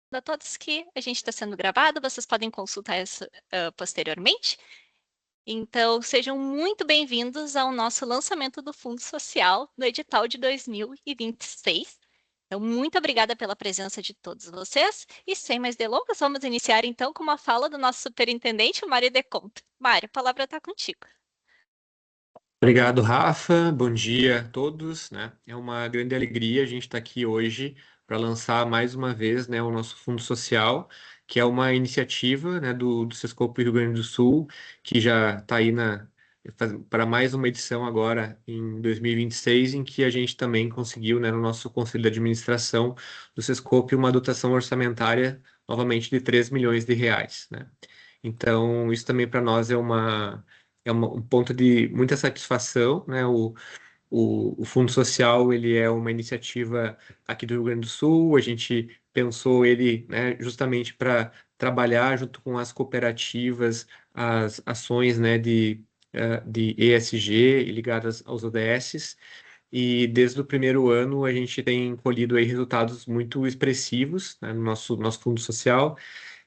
A todos que a gente está sendo gravado, vocês podem consultar isso posteriormente. Então, sejam muito bem-vindos ao nosso lançamento do Fundo Social no edital de 2026. Então, muito obrigada pela presença de todos vocês. E sem mais delongas, vamos iniciar então com uma fala do nosso superintendente, Mário Deconto. Mário, a palavra está contigo. Obrigado, Rafa. Bom dia a todos, né? É uma grande alegria a gente estar aqui hoje para lançar mais uma vez, né, o nosso Fundo Social, que é uma iniciativa, né, do Sescope Rio Grande do Sul, que já está aí para mais uma edição agora em 2026, em que a gente também conseguiu, né, no nosso Conselho de Administração do Sescope, uma dotação orçamentária novamente de 3 milhões de reais, né? Então, isso também para nós um ponto de muita satisfação, né? O Fundo Social, ele é uma iniciativa aqui do Rio Grande do Sul, a gente pensou ele, né, justamente para trabalhar junto com as cooperativas, as ações, né, de ESG ligadas aos ODS, e desde o primeiro ano a gente tem colhido aí resultados muito expressivos, né, no nosso Fundo Social.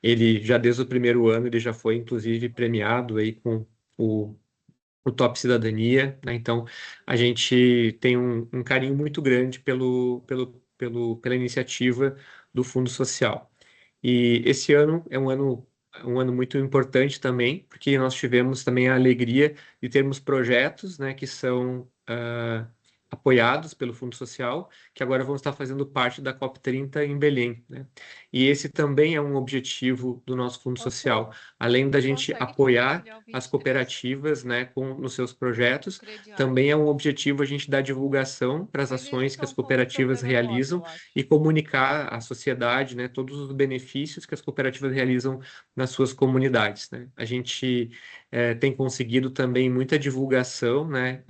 Ele já desde o primeiro ano ele já foi inclusive premiado aí com o o Top Cidadania, né? Então, a gente tem um carinho muito grande pela iniciativa do Fundo Social. E esse ano é um ano muito importante também, porque nós tivemos também a alegria de termos projetos, né, que são apoiados pelo Fundo Social, que agora vão estar fazendo parte da COP30 em Belém, né? E esse também é um objetivo do nosso Fundo Social, além da gente Consegue apoiar compartilhar o as 23 cooperativas, né, nos seus projetos, do crediário? também é um objetivo a gente dar divulgação para as Mas eles ações que as estão com um cooperativas problema no áudio, realizam eu acho. e comunicar à sociedade, né, todos os benefícios que as cooperativas realizam nas suas comunidades, né? A gente tem conseguido também muita divulgação, né,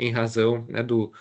em razão, né, do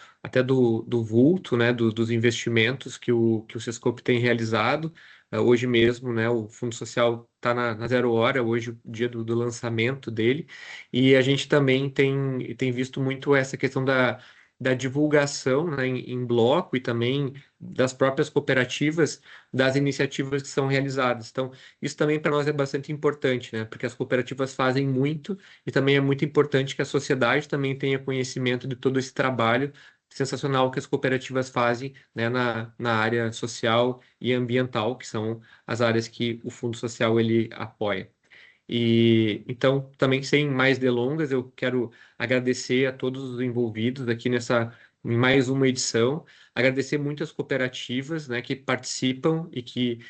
vulto, né, dos investimentos que o Sescope tem realizado. Hoje mesmo, né, o Fundo Social está na zero hora, hoje, o dia do lançamento dele, e a gente também tem visto muito essa questão da divulgação, né, em bloco e também das próprias cooperativas, das iniciativas que são realizadas. Então, isso também para nós é bastante importante, né, porque as cooperativas fazem muito e também é muito importante que a sociedade também tenha conhecimento de todo esse trabalho sensacional que as cooperativas fazem, né, na área social e ambiental, que são as áreas que o Fundo Social ele apoia. E então, também sem mais delongas, eu quero agradecer a todos os envolvidos aqui em mais uma edição, agradecer muito as cooperativas, né, que participam e que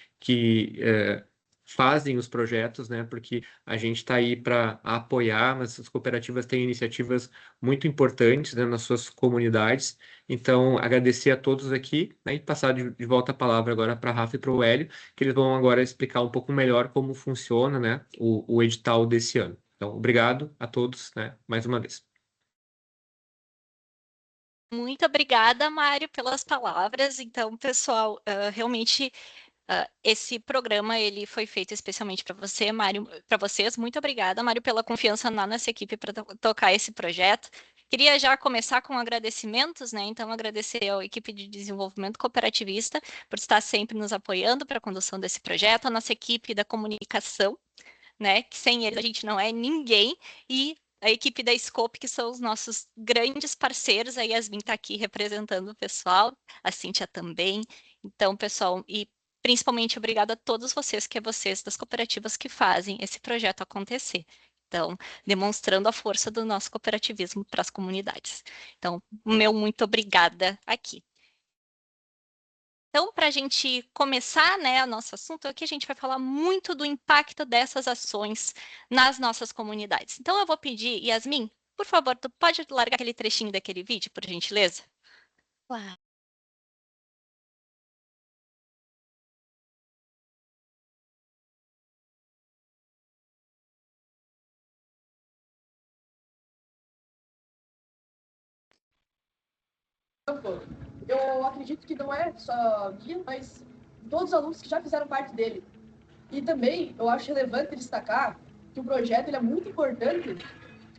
fazem os projetos, né, porque a gente está aí para apoiar, mas as cooperativas têm iniciativas muito importantes, né, nas suas comunidades. Então, agradecer a todos aqui, né, e passar de volta a palavra agora para a Rafa e para o Hélio, que eles vão agora explicar um pouco melhor como funciona, né, o edital desse ano. Então, obrigado a todos, né, mais uma vez. Muito obrigada, Mário, pelas palavras. Então, pessoal, realmente esse programa ele foi feito especialmente para você, Mário, para vocês. Muito obrigada, Mário, pela confiança na nossa equipe para tocar esse projeto. Queria já começar com agradecimentos, né? Então, agradecer à equipe de desenvolvimento cooperativista por estar sempre nos apoiando para a condução desse projeto, a nossa equipe da comunicação, né? Que sem eles a gente não é ninguém, e a equipe da Scope, que são os nossos grandes parceiros. A Yasmin está aqui representando o pessoal, a Cíntia também. Então, pessoal, e principalmente obrigado a todos vocês, que é vocês das cooperativas que fazem esse projeto acontecer. Então, demonstrando a força do nosso cooperativismo para as comunidades. Então, o meu muito obrigada aqui. Então, para a gente começar, né, o nosso assunto aqui, a gente vai falar muito do impacto dessas ações nas nossas comunidades. Então, eu vou pedir, Yasmin, por favor, tu pode largar aquele trechinho daquele vídeo, por gentileza? Claro. Eu acredito que não é só minha, mas todos os alunos que já fizeram parte dele. E também eu acho relevante destacar que o projeto ele é muito importante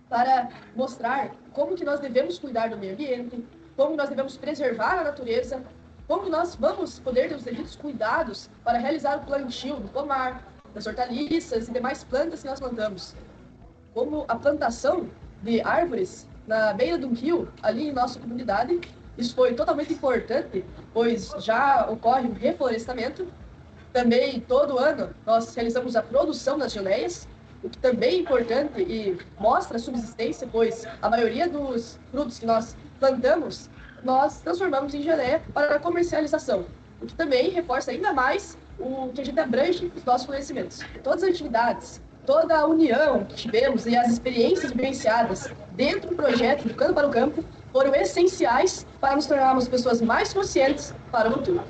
para mostrar como que nós devemos cuidar do meio ambiente, como nós devemos preservar a natureza como que nós vamos poder ter os devidos cuidados para realizar o plantio do pomar, das hortaliças e demais plantas que nós plantamos. Como a plantação de árvores na beira de um rio, ali em nossa comunidade. Isso foi totalmente importante, pois já ocorre um reflorestamento. Também, todo ano, nós realizamos a produção das geleias, o que também é importante e mostra a subsistência, pois a maioria dos frutos que nós plantamos, nós transformamos em geleia para a comercialização, o que também reforça ainda mais o que a gente abrange os nossos conhecimentos. Todas as atividades, toda a união que tivemos e as experiências vivenciadas dentro do projeto do Canto para o Campo foram essenciais para nos tornarmos pessoas mais conscientes para o futuro.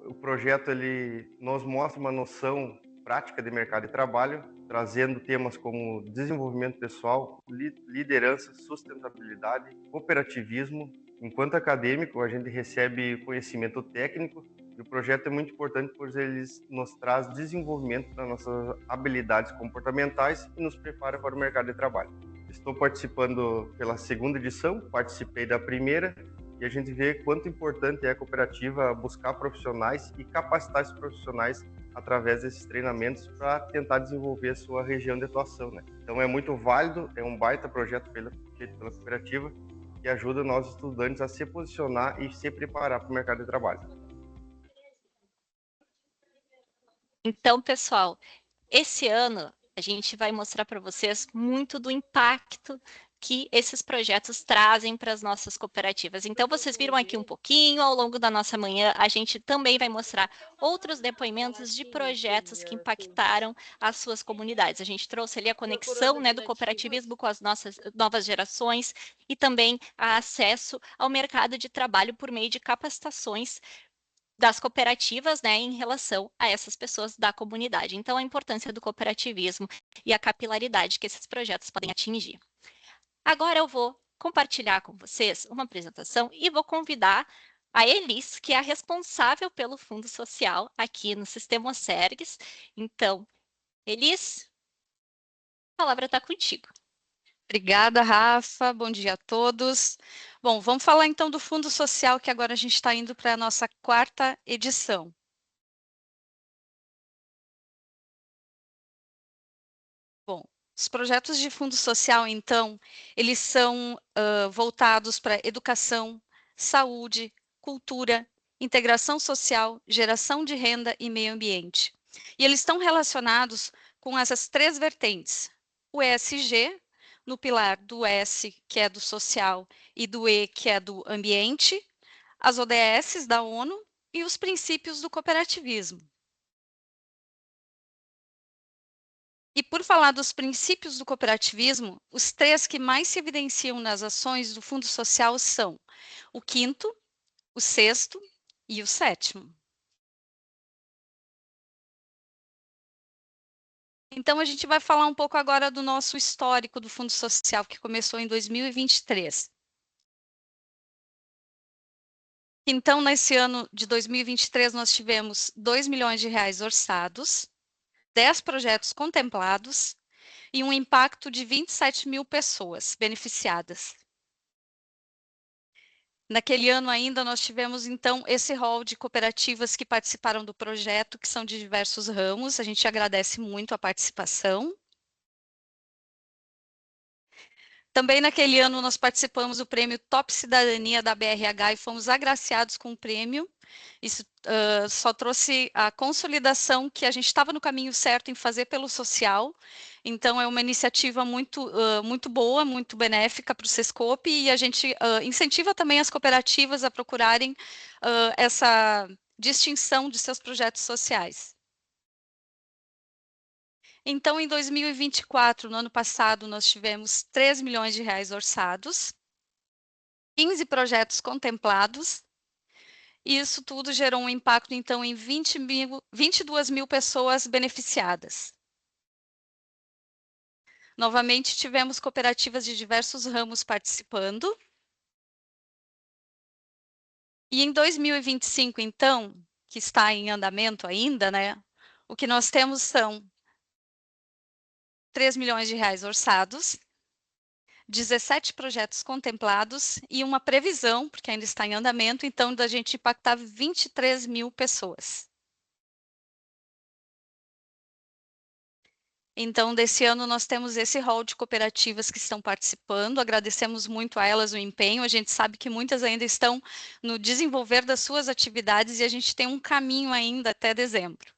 O projeto ele nos mostra uma noção prática de mercado de trabalho, trazendo temas como desenvolvimento pessoal, liderança, sustentabilidade, cooperativismo. Enquanto acadêmico, a gente recebe conhecimento técnico e o projeto é muito importante pois eles nos traz desenvolvimento das nossas habilidades comportamentais e nos prepara para o mercado de trabalho. Estou participando pela segunda edição, participei da primeira e a gente vê quanto importante é a cooperativa buscar profissionais e capacitar esses profissionais através desses treinamentos para tentar desenvolver a sua região de atuação, né? Então é muito válido, é um baita projeto feito pela cooperativa que ajuda nós estudantes a se posicionar e se preparar para o mercado de trabalho. Então, pessoal, esse ano a gente vai mostrar para vocês muito do impacto que esses projetos trazem para as nossas cooperativas. Então, vocês viram aqui um pouquinho, ao longo da nossa manhã, a gente também vai mostrar outros depoimentos de projetos que impactaram as suas comunidades. A gente trouxe ali a conexão, né, do cooperativismo com as nossas novas gerações e também a acesso ao mercado de trabalho por meio de capacitações das cooperativas, né, em relação a essas pessoas da comunidade. Então, a importância do cooperativismo e a capilaridade que esses projetos podem atingir. Agora eu vou compartilhar com vocês uma apresentação e vou convidar a Elis, que é a responsável pelo Fundo Social aqui no Sistema Osergues. Então, Elis, a palavra está contigo. Obrigada, Rafa. Bom dia a todos. Bom, vamos falar então do Fundo Social, que agora a gente está indo para a nossa 4ª edição. Bom, os projetos de Fundo Social, então, eles são voltados para educação, saúde, cultura, integração social, geração de renda e meio ambiente. E eles estão relacionados com essas 3 vertentes. O ESG, no pilar do S, que é do social, e do E, que é do ambiente, as ODS da ONU e os princípios do cooperativismo. E por falar dos princípios do cooperativismo, os 3 que mais se evidenciam nas ações do Fundo Social são o 5º, o 6º e o 7º. Então, a gente vai falar um pouco agora do nosso histórico do Fundo Social, que começou em 2023. Então, nesse ano de 2023, nós tivemos R$2 milhões orçados, 10 projetos contemplados e um impacto de 27 mil pessoas beneficiadas. Naquele ano ainda, nós tivemos, então, esse rol de cooperativas que participaram do projeto, que são de diversos ramos. A gente agradece muito a participação. Também naquele ano nós participamos do prêmio Top Cidadania da BRH e fomos agraciados com o prêmio. Isso só trouxe a consolidação que a gente estava no caminho certo em fazer pelo social. Então, é uma iniciativa muito boa, muito benéfica para o Sescope e a gente incentiva também as cooperativas a procurarem essa distinção de seus projetos sociais. Então, em 2024, no ano passado, nós tivemos R$3 milhões orçados, 15 projetos contemplados, e isso tudo gerou um impacto, então, em 22 mil pessoas beneficiadas. Novamente, tivemos cooperativas de diversos ramos participando. E em 2025, então, que está em andamento ainda, né, o que nós temos são R$3 milhões orçados, 17 projetos contemplados e uma previsão, porque ainda está em andamento, então, da gente impactar 23 mil pessoas. Então, desse ano, nós temos esse rol de cooperativas que estão participando, agradecemos muito a elas o empenho, a gente sabe que muitas ainda estão no desenvolver das suas atividades e a gente tem um caminho ainda até dezembro.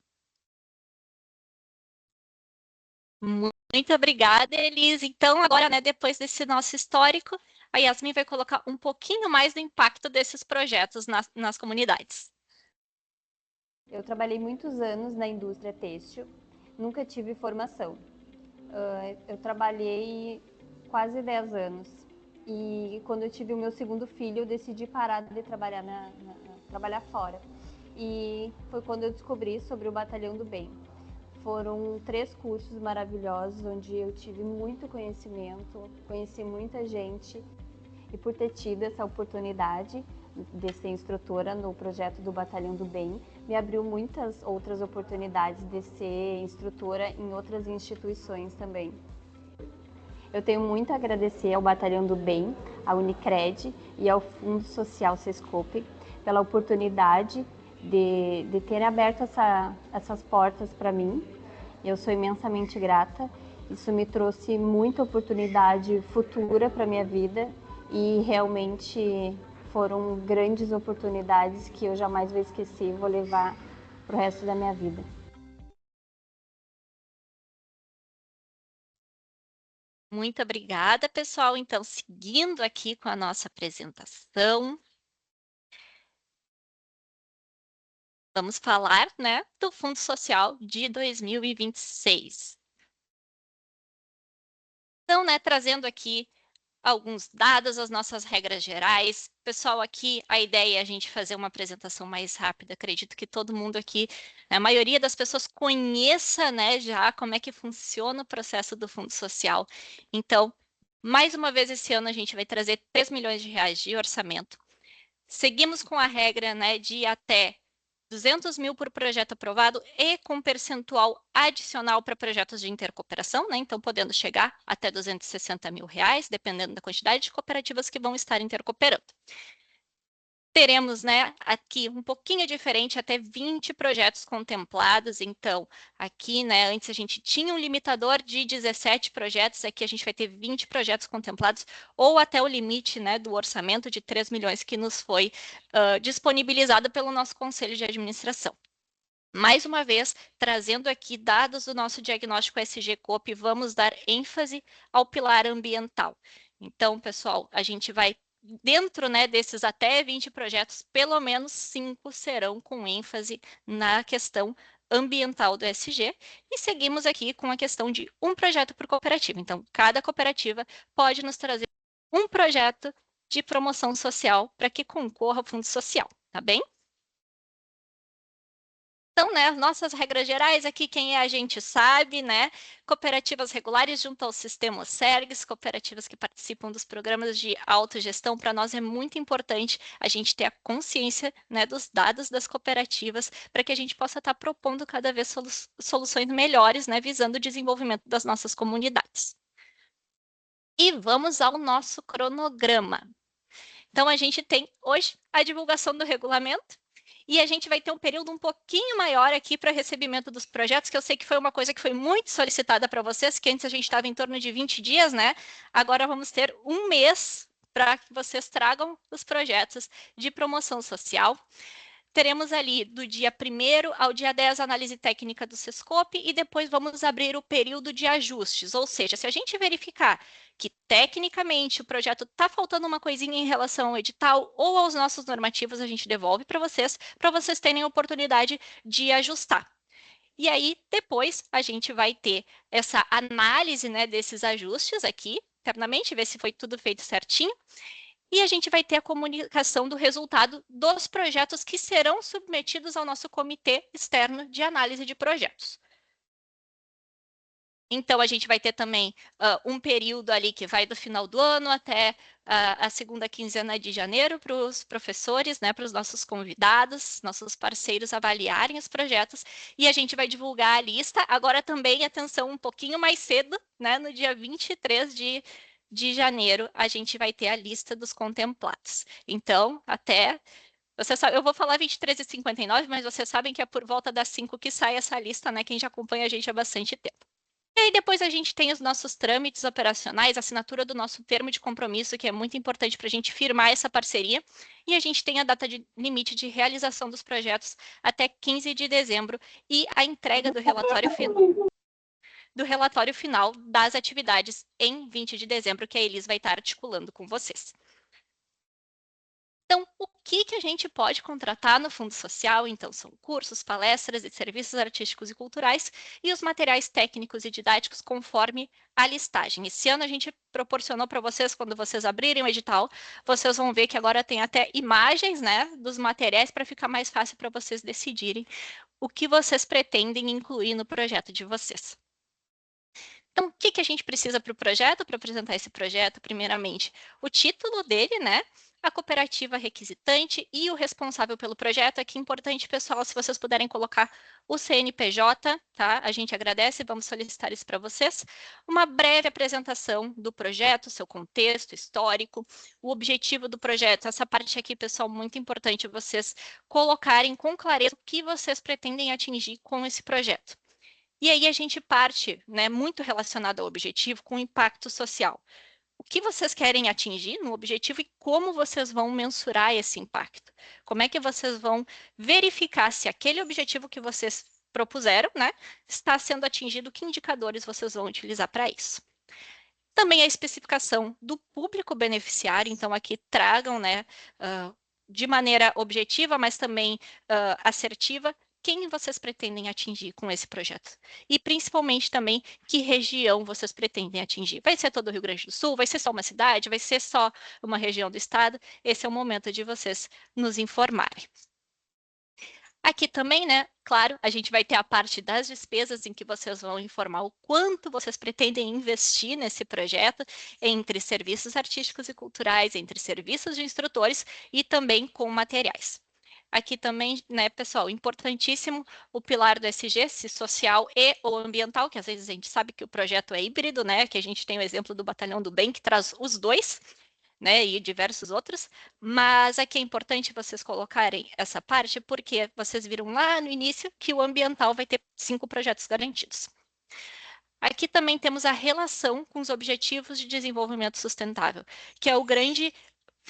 Muito obrigada, Elis. Então, agora, né, depois desse nosso histórico, a Yasmin vai colocar um pouquinho mais do impacto desses projetos nas comunidades. Eu trabalhei muitos anos na indústria têxtil, nunca tive formação. Eu trabalhei quase 10 anos e quando eu tive o meu segundo filho, eu decidi parar de trabalhar, trabalhar fora. E foi quando eu descobri sobre o Batalhão do Bem. Foram 3 cursos maravilhosos, onde eu tive muito conhecimento, conheci muita gente e por ter tido essa oportunidade de ser instrutora no projeto do Batalhão do Bem, me abriu muitas outras oportunidades de ser instrutora em outras instituições também. Eu tenho muito a agradecer ao Batalhão do Bem, à Unicred e ao Fundo Social Sescope pela oportunidade de ter aberto essas portas para mim. Eu sou imensamente grata. Isso me trouxe muita oportunidade futura para a minha vida e realmente foram grandes oportunidades que eu jamais vou esquecer e vou levar para o resto da minha vida. Muito obrigada, pessoal. Então, seguindo aqui com a nossa apresentação, vamos falar, né, do Fundo Social de 2026. Então, né, trazendo aqui alguns dados, as nossas regras gerais. Pessoal, aqui a ideia é a gente fazer uma apresentação mais rápida. Acredito que todo mundo aqui, a maioria das pessoas conheça, né, já como é que funciona o processo do Fundo Social. Então, mais uma vez esse ano a gente vai trazer 3 milhões de reais de orçamento. Seguimos com a regra, né, de até 200 mil por projeto aprovado e com percentual adicional para projetos de intercooperação, né? Então, podendo chegar até 260 mil reais, dependendo da quantidade de cooperativas que vão estar intercooperando. Teremos, né, aqui um pouquinho diferente, até 20 projetos contemplados. Então, aqui, né, antes a gente tinha um limitador de 17 projetos, aqui a gente vai ter 20 projetos contemplados, ou até o limite, né, do orçamento de 3 milhões que nos foi disponibilizado pelo nosso Conselho de Administração. Mais uma vez, trazendo aqui dados do nosso diagnóstico SG-COP, vamos dar ênfase ao pilar ambiental. Então, pessoal, a gente vai dentro, né, desses até 20 projetos, pelo menos 5 serão com ênfase na questão ambiental do SG, e seguimos aqui com a questão de um projeto por cooperativa. Então, cada cooperativa pode nos trazer um projeto de promoção social para que concorra ao Fundo Social, tá bem? Então, né, nossas regras gerais aqui, quem é a gente sabe, né? Cooperativas regulares junto ao sistema OCERGS, cooperativas que participam dos programas de autogestão, para nós é muito importante a gente ter a consciência, né, dos dados das cooperativas, para que a gente possa estar propondo cada vez soluções melhores, né, visando o desenvolvimento das nossas comunidades. E vamos ao nosso cronograma. Então, a gente tem hoje a divulgação do regulamento, e a gente vai ter um período um pouquinho maior aqui para recebimento dos projetos, que eu sei que foi uma coisa que foi muito solicitada para vocês, que antes a gente estava em torno de 20 dias, né? Agora vamos ter um mês para que vocês tragam os projetos de promoção social. Teremos ali do dia 1º ao dia 10 a análise técnica do Sescope e depois vamos abrir o período de ajustes, ou seja, se a gente verificar que tecnicamente o projeto está faltando uma coisinha em relação ao edital ou aos nossos normativos, a gente devolve para vocês terem a oportunidade de ajustar. E aí, depois, a gente vai ter essa análise, né, desses ajustes aqui, internamente, ver se foi tudo feito certinho. E a gente vai ter a comunicação do resultado dos projetos que serão submetidos ao nosso comitê externo de análise de projetos. Então, a gente vai ter também um período ali que vai do final do ano até a segunda quinzena de janeiro para os professores, né, para os nossos convidados, nossos parceiros avaliarem os projetos, e a gente vai divulgar a lista. Agora também, atenção, um pouquinho mais cedo, né, no dia 23 de de janeiro, a gente vai ter a lista dos contemplados. Então, até... Você sabe, eu vou falar 23h59, mas vocês sabem que é por volta das 5 que sai essa lista, né? Quem já acompanha a gente há bastante tempo. E aí depois a gente tem os nossos trâmites operacionais, a assinatura do nosso termo de compromisso, que é muito importante para a gente firmar essa parceria. E a gente tem a data de limite de realização dos projetos até 15 de dezembro e a entrega do relatório final das atividades em 20 de dezembro, que a Elis vai estar articulando com vocês. Então, o que a gente pode contratar no Fundo Social? Então, são cursos, palestras e serviços artísticos e culturais e os materiais técnicos e didáticos conforme a listagem. Esse ano a gente proporcionou para vocês, quando vocês abrirem o edital, vocês vão ver que agora tem até imagens, né, dos materiais para ficar mais fácil para vocês decidirem o que vocês pretendem incluir no projeto de vocês. Então, o que a gente precisa para o projeto, para apresentar esse projeto? Primeiramente, o título dele, né? A cooperativa requisitante e o responsável pelo projeto. Aqui é importante, pessoal, se vocês puderem colocar o CNPJ, tá? A gente agradece, vamos solicitar isso para vocês. Uma breve apresentação do projeto, seu contexto histórico, o objetivo do projeto. Essa parte aqui, pessoal, muito importante vocês colocarem com clareza o que vocês pretendem atingir com esse projeto. E aí a gente parte, né, muito relacionado ao objetivo, com o impacto social. O que vocês querem atingir no objetivo e como vocês vão mensurar esse impacto? Como é que vocês vão verificar se aquele objetivo que vocês propuseram, né, está sendo atingido? Que indicadores vocês vão utilizar para isso? Também a especificação do público beneficiário. Então, aqui tragam, né, de maneira objetiva, mas também assertiva, quem vocês pretendem atingir com esse projeto? E principalmente também que região vocês pretendem atingir. Vai ser todo o Rio Grande do Sul? Vai ser só uma cidade? Vai ser só uma região do estado? Esse é o momento de vocês nos informarem. Aqui também, né, claro, a gente vai ter a parte das despesas em que vocês vão informar o quanto vocês pretendem investir nesse projeto, entre serviços artísticos e culturais, entre serviços de instrutores e também com materiais. Aqui também, né, pessoal, importantíssimo o pilar do SG, se social e ou ambiental, que às vezes a gente sabe que o projeto é híbrido, né, que a gente tem o exemplo do Batalhão do Bem, que traz os dois, né, e diversos outros, mas aqui é importante vocês colocarem essa parte, porque vocês viram lá no início que o ambiental vai ter 5 projetos garantidos. Aqui também temos a relação com os Objetivos de Desenvolvimento Sustentável, que é o grande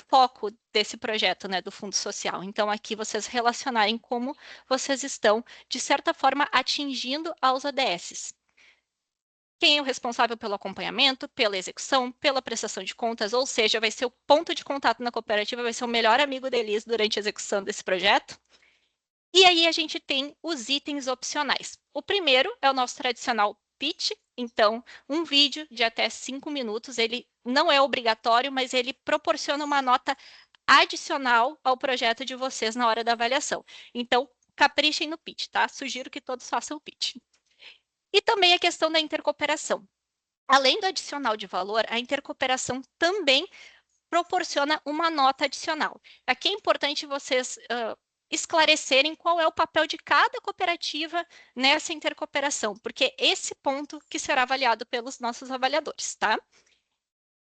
foco desse projeto, né, do Fundo Social. Então, aqui vocês relacionarem como vocês estão, de certa forma, atingindo aos ODSs. Quem é o responsável pelo acompanhamento, pela execução, pela prestação de contas, ou seja, vai ser o ponto de contato na cooperativa, vai ser o melhor amigo da Elis durante a execução desse projeto. E aí a gente tem os itens opcionais. O primeiro é o nosso tradicional pitch, então um vídeo de até 5 minutos, ele não é obrigatório, mas ele proporciona uma nota adicional ao projeto de vocês na hora da avaliação. Então, caprichem no pitch, tá? Sugiro que todos façam o pitch. E também a questão da intercooperação. Além do adicional de valor, a intercooperação também proporciona uma nota adicional. Aqui é importante vocês esclarecerem qual é o papel de cada cooperativa nessa intercooperação, porque esse ponto que será avaliado pelos nossos avaliadores, tá?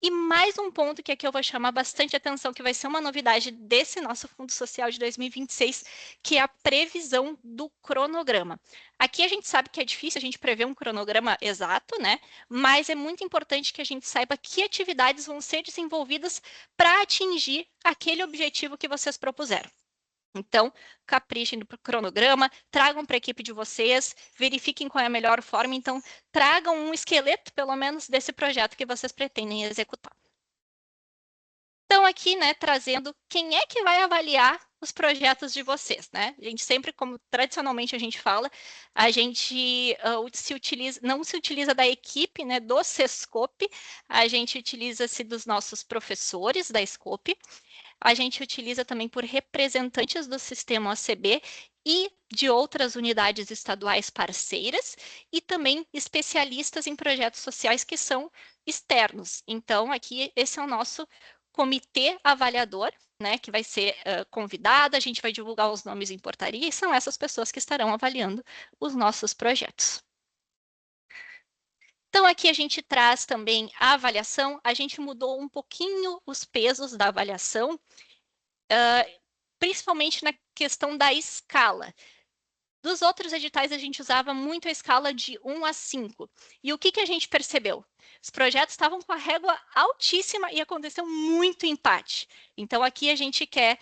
E mais um ponto que aqui eu vou chamar bastante atenção, que vai ser uma novidade desse nosso Fundo Social de 2026, que é a previsão do cronograma. Aqui a gente sabe que é difícil a gente prever um cronograma exato, né? Mas é muito importante que a gente saiba que atividades vão ser desenvolvidas para atingir aquele objetivo que vocês propuseram. Então, caprichem no cronograma, tragam para a equipe de vocês, verifiquem qual é a melhor forma, então tragam um esqueleto, pelo menos, desse projeto que vocês pretendem executar. Então, aqui, né, trazendo quem é que vai avaliar os projetos de vocês, né? A gente sempre, como tradicionalmente a gente fala, a gente não se utiliza da equipe, né, do Sescope, a gente utiliza-se dos nossos professores da Scope. A gente utiliza também por representantes do sistema OCB e de outras unidades estaduais parceiras e também especialistas em projetos sociais que são externos. Então, aqui, esse é o nosso comitê avaliador, né, que vai ser convidado, a gente vai divulgar os nomes em portaria e são essas pessoas que estarão avaliando os nossos projetos. Então, aqui a gente traz também a avaliação, a gente mudou um pouquinho os pesos da avaliação, principalmente na questão da escala. Dos outros editais, a gente usava muito a escala de 1 a 5. E o que a gente percebeu? Os projetos estavam com a régua altíssima e aconteceu muito empate. Então, aqui a gente quer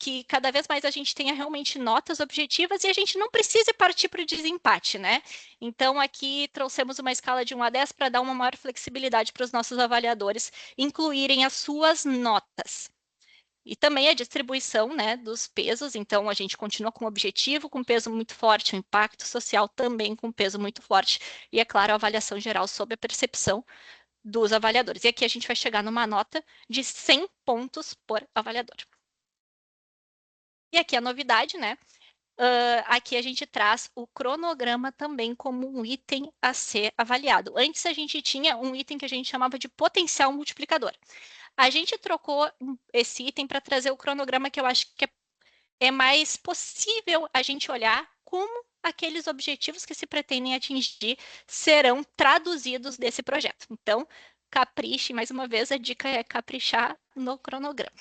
que cada vez mais a gente tenha realmente notas objetivas e a gente não precise partir para o desempate, né? Então, aqui trouxemos uma escala de 1 a 10 para dar uma maior flexibilidade para os nossos avaliadores incluírem as suas notas. E também a distribuição, né, dos pesos, então a gente continua com o objetivo, com peso muito forte, o impacto social também com peso muito forte, e é claro, a avaliação geral sobre a percepção dos avaliadores. E aqui a gente vai chegar numa nota de 100 pontos por avaliador. E aqui a novidade, né, aqui a gente traz o cronograma também como um item a ser avaliado. Antes a gente tinha um item que a gente chamava de potencial multiplicador. A gente trocou esse item para trazer o cronograma, que eu acho que é mais possível a gente olhar como aqueles objetivos que se pretendem atingir serão traduzidos desse projeto. Então, capriche, mais uma vez, a dica é caprichar no cronograma.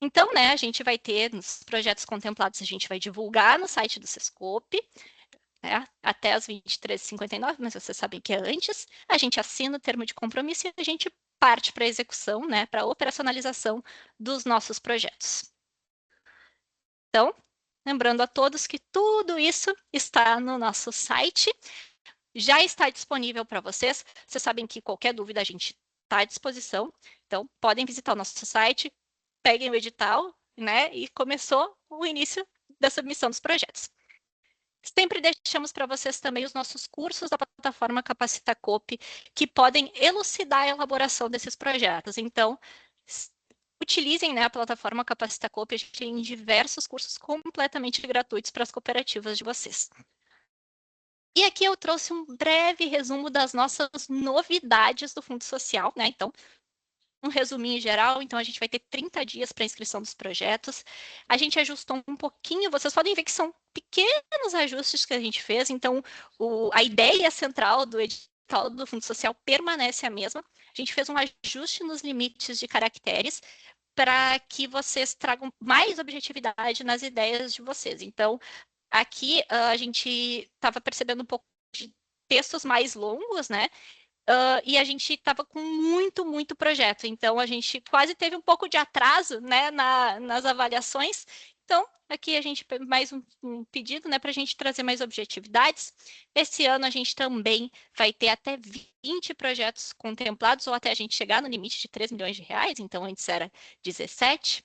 Então, né, a gente vai ter, nos projetos contemplados, a gente vai divulgar no site do Sescope, né, até as 23h59, mas vocês sabem que é antes. A gente assina o termo de compromisso e a gente parte para a execução, né, para a operacionalização dos nossos projetos. Então, lembrando a todos que tudo isso está no nosso site, já está disponível para vocês. Vocês sabem que qualquer dúvida a gente está à disposição, então podem visitar o nosso site, peguem o edital, né, e começou o início da submissão dos projetos. Sempre deixamos para vocês também os nossos cursos da plataforma Capacita Coop, que podem elucidar a elaboração desses projetos. Então, utilizem, né, a plataforma Capacita Coop, a gente tem diversos cursos completamente gratuitos para as cooperativas de vocês. E aqui eu trouxe um breve resumo das nossas novidades do Fundo Social, né? Então, um resuminho geral, então a gente vai ter 30 dias para inscrição dos projetos. A gente ajustou um pouquinho, vocês podem ver que são pequenos ajustes que a gente fez, então a ideia central do edital do Fundo Social permanece a mesma. A gente fez um ajuste nos limites de caracteres para que vocês tragam mais objetividade nas ideias de vocês. Então, aqui a gente estava percebendo um pouco de textos mais longos, né? E a gente estava com muito projeto, então a gente quase teve um pouco de atraso, né, nas avaliações. Então, aqui a gente mais um pedido, né, para a gente trazer mais objetividades. Esse ano a gente também vai ter até 20 projetos contemplados, ou até a gente chegar no limite de 3 milhões de reais, então antes era 17.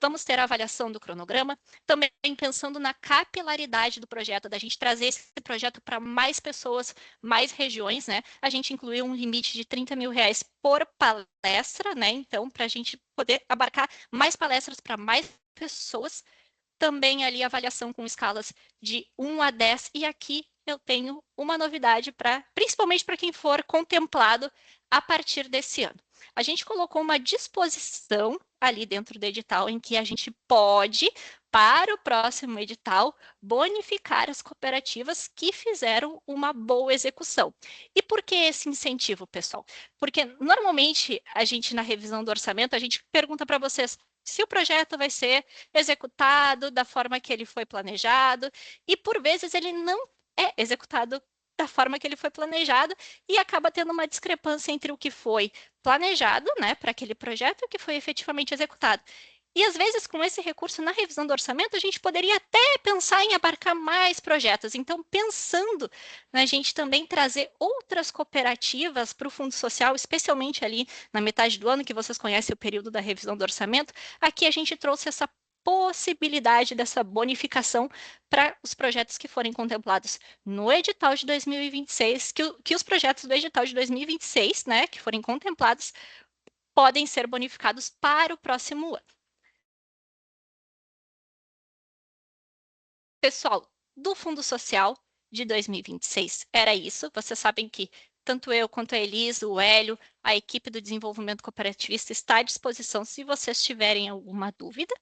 Vamos ter a avaliação do cronograma, também pensando na capilaridade do projeto, da gente trazer esse projeto para mais pessoas, mais regiões, né? A gente incluiu um limite de 30 mil reais por palestra, né? Então, para a gente poder abarcar mais palestras para mais pessoas. Também ali avaliação com escalas de 1 a 10, e aqui eu tenho uma novidade, principalmente para quem for contemplado a partir desse ano. A gente colocou uma disposição ali dentro do edital em que a gente pode, para o próximo edital, bonificar as cooperativas que fizeram uma boa execução. E por que esse incentivo, pessoal? Porque normalmente a gente, na revisão do orçamento, a gente pergunta para vocês se o projeto vai ser executado da forma que ele foi planejado, e por vezes ele não é executado da forma que ele foi planejado, e acaba tendo uma discrepância entre o que foi planejado, né, para aquele projeto e o que foi efetivamente executado. E às vezes, com esse recurso na revisão do orçamento, a gente poderia até pensar em abarcar mais projetos. Então, pensando na gente também trazer outras cooperativas para o Fundo Social, especialmente ali na metade do ano, que vocês conhecem o período da revisão do orçamento, aqui a gente trouxe essa possibilidade dessa bonificação para os projetos que forem contemplados no edital de 2026, que os projetos do edital de 2026, né, que forem contemplados, podem ser bonificados para o próximo ano. Pessoal, do Fundo Social de 2026 era isso. Vocês sabem que tanto eu quanto a Elisa, o Hélio, a equipe do desenvolvimento cooperativista está à disposição se vocês tiverem alguma dúvida.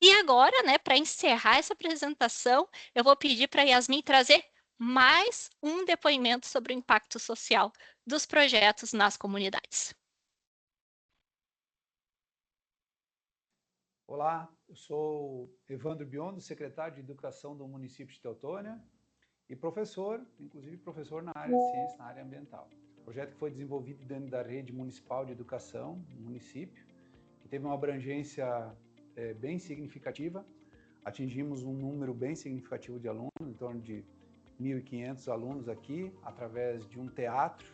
E agora, né, para encerrar essa apresentação, eu vou pedir para a Yasmin trazer mais um depoimento sobre o impacto social dos projetos nas comunidades. Olá, eu sou Evandro Biondo, secretário de Educação do município de Teutônia e professor, inclusive professor na área de ciência, na área ambiental. O projeto que foi desenvolvido dentro da rede municipal de educação no município, que teve uma abrangência bem significativa. Atingimos um número bem significativo de alunos, em torno de 1.500 alunos aqui, através de um teatro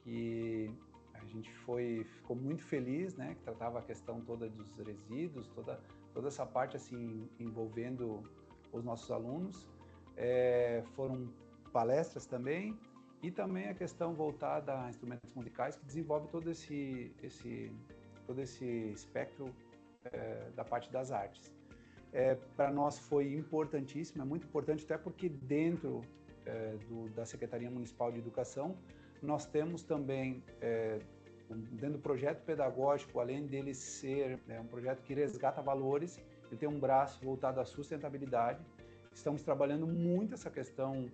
que a gente ficou muito feliz, né, que tratava a questão toda dos resíduos, toda essa parte assim envolvendo os nossos alunos. Foram palestras também, e também a questão voltada a instrumentos musicais, que desenvolve todo esse espectro da parte das artes. Para nós foi importantíssimo, é muito importante, até porque dentro da Secretaria Municipal de Educação, nós temos também, dentro do projeto pedagógico, além dele ser um projeto que resgata valores, ele tem um braço voltado à sustentabilidade. Estamos trabalhando muito essa questão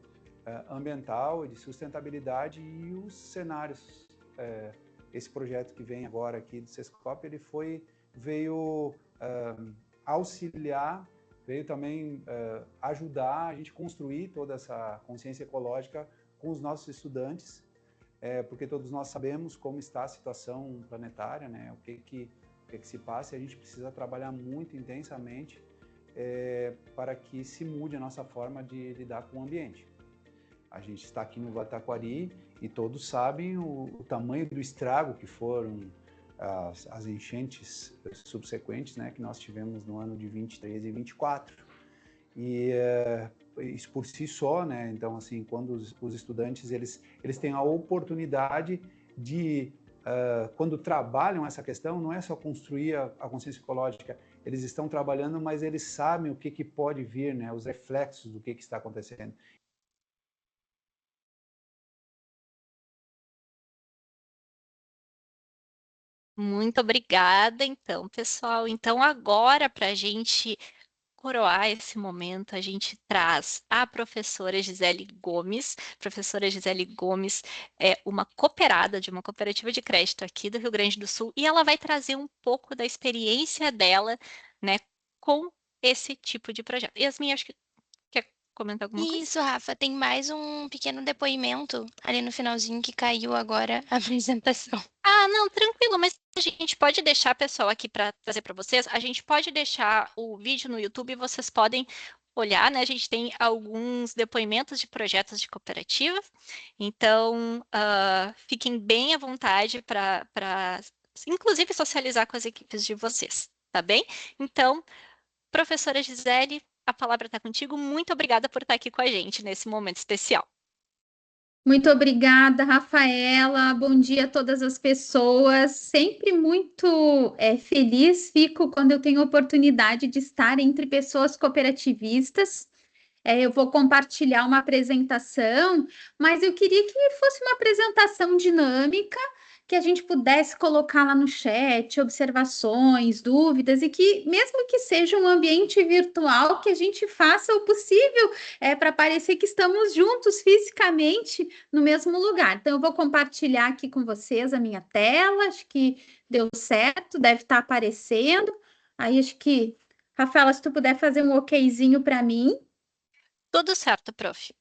ambiental e de sustentabilidade, e os cenários, esse projeto que vem agora aqui do Sescop, ele veio auxiliar, veio também ajudar a gente construir toda essa consciência ecológica com os nossos estudantes, porque todos nós sabemos como está a situação planetária, né? O que se passa, e a gente precisa trabalhar muito intensamente para que se mude a nossa forma de lidar com o ambiente. A gente está aqui no Taquari e todos sabem o tamanho do estrago que foram as enchentes subsequentes, né, que nós tivemos no ano de 23 e 24. E isso por si só, né, então assim, quando os estudantes eles têm a oportunidade de, quando trabalham essa questão, não é só construir a consciência ecológica, eles estão trabalhando, mas eles sabem o que pode vir, né, os reflexos do que está acontecendo. Muito obrigada, então, pessoal. Então, agora, para a gente coroar esse momento, a gente traz a professora Gisele Gomes. Professora Gisele Gomes é uma cooperada de uma cooperativa de crédito aqui do Rio Grande do Sul, e ela vai trazer um pouco da experiência dela, né, com esse tipo de projeto. Yasmin, acho que quer comentar alguma coisa? Isso, Rafa, tem mais um pequeno depoimento ali no finalzinho que caiu agora a apresentação. Ah, não, tranquilo, mas a gente pode deixar, pessoal, aqui para trazer para vocês. A gente pode deixar o vídeo no YouTube e vocês podem olhar, né? A gente tem alguns depoimentos de projetos de cooperativa, então fiquem bem à vontade para, inclusive, socializar com as equipes de vocês, tá bem? Então, professora Gisele, a palavra está contigo. Muito obrigada por estar aqui com a gente nesse momento especial. Muito obrigada, Rafaela. Bom dia a todas as pessoas. Sempre muito feliz fico quando eu tenho a oportunidade de estar entre pessoas cooperativistas. Eu vou compartilhar uma apresentação, mas eu queria que fosse uma apresentação dinâmica, que a gente pudesse colocar lá no chat observações, dúvidas, e que, mesmo que seja um ambiente virtual, que a gente faça o possível para parecer que estamos juntos fisicamente no mesmo lugar. Então, eu vou compartilhar aqui com vocês a minha tela, acho que deu certo, deve estar aparecendo. Aí, acho que, Rafaela, se tu puder fazer um okzinho para mim. Tudo certo, prof.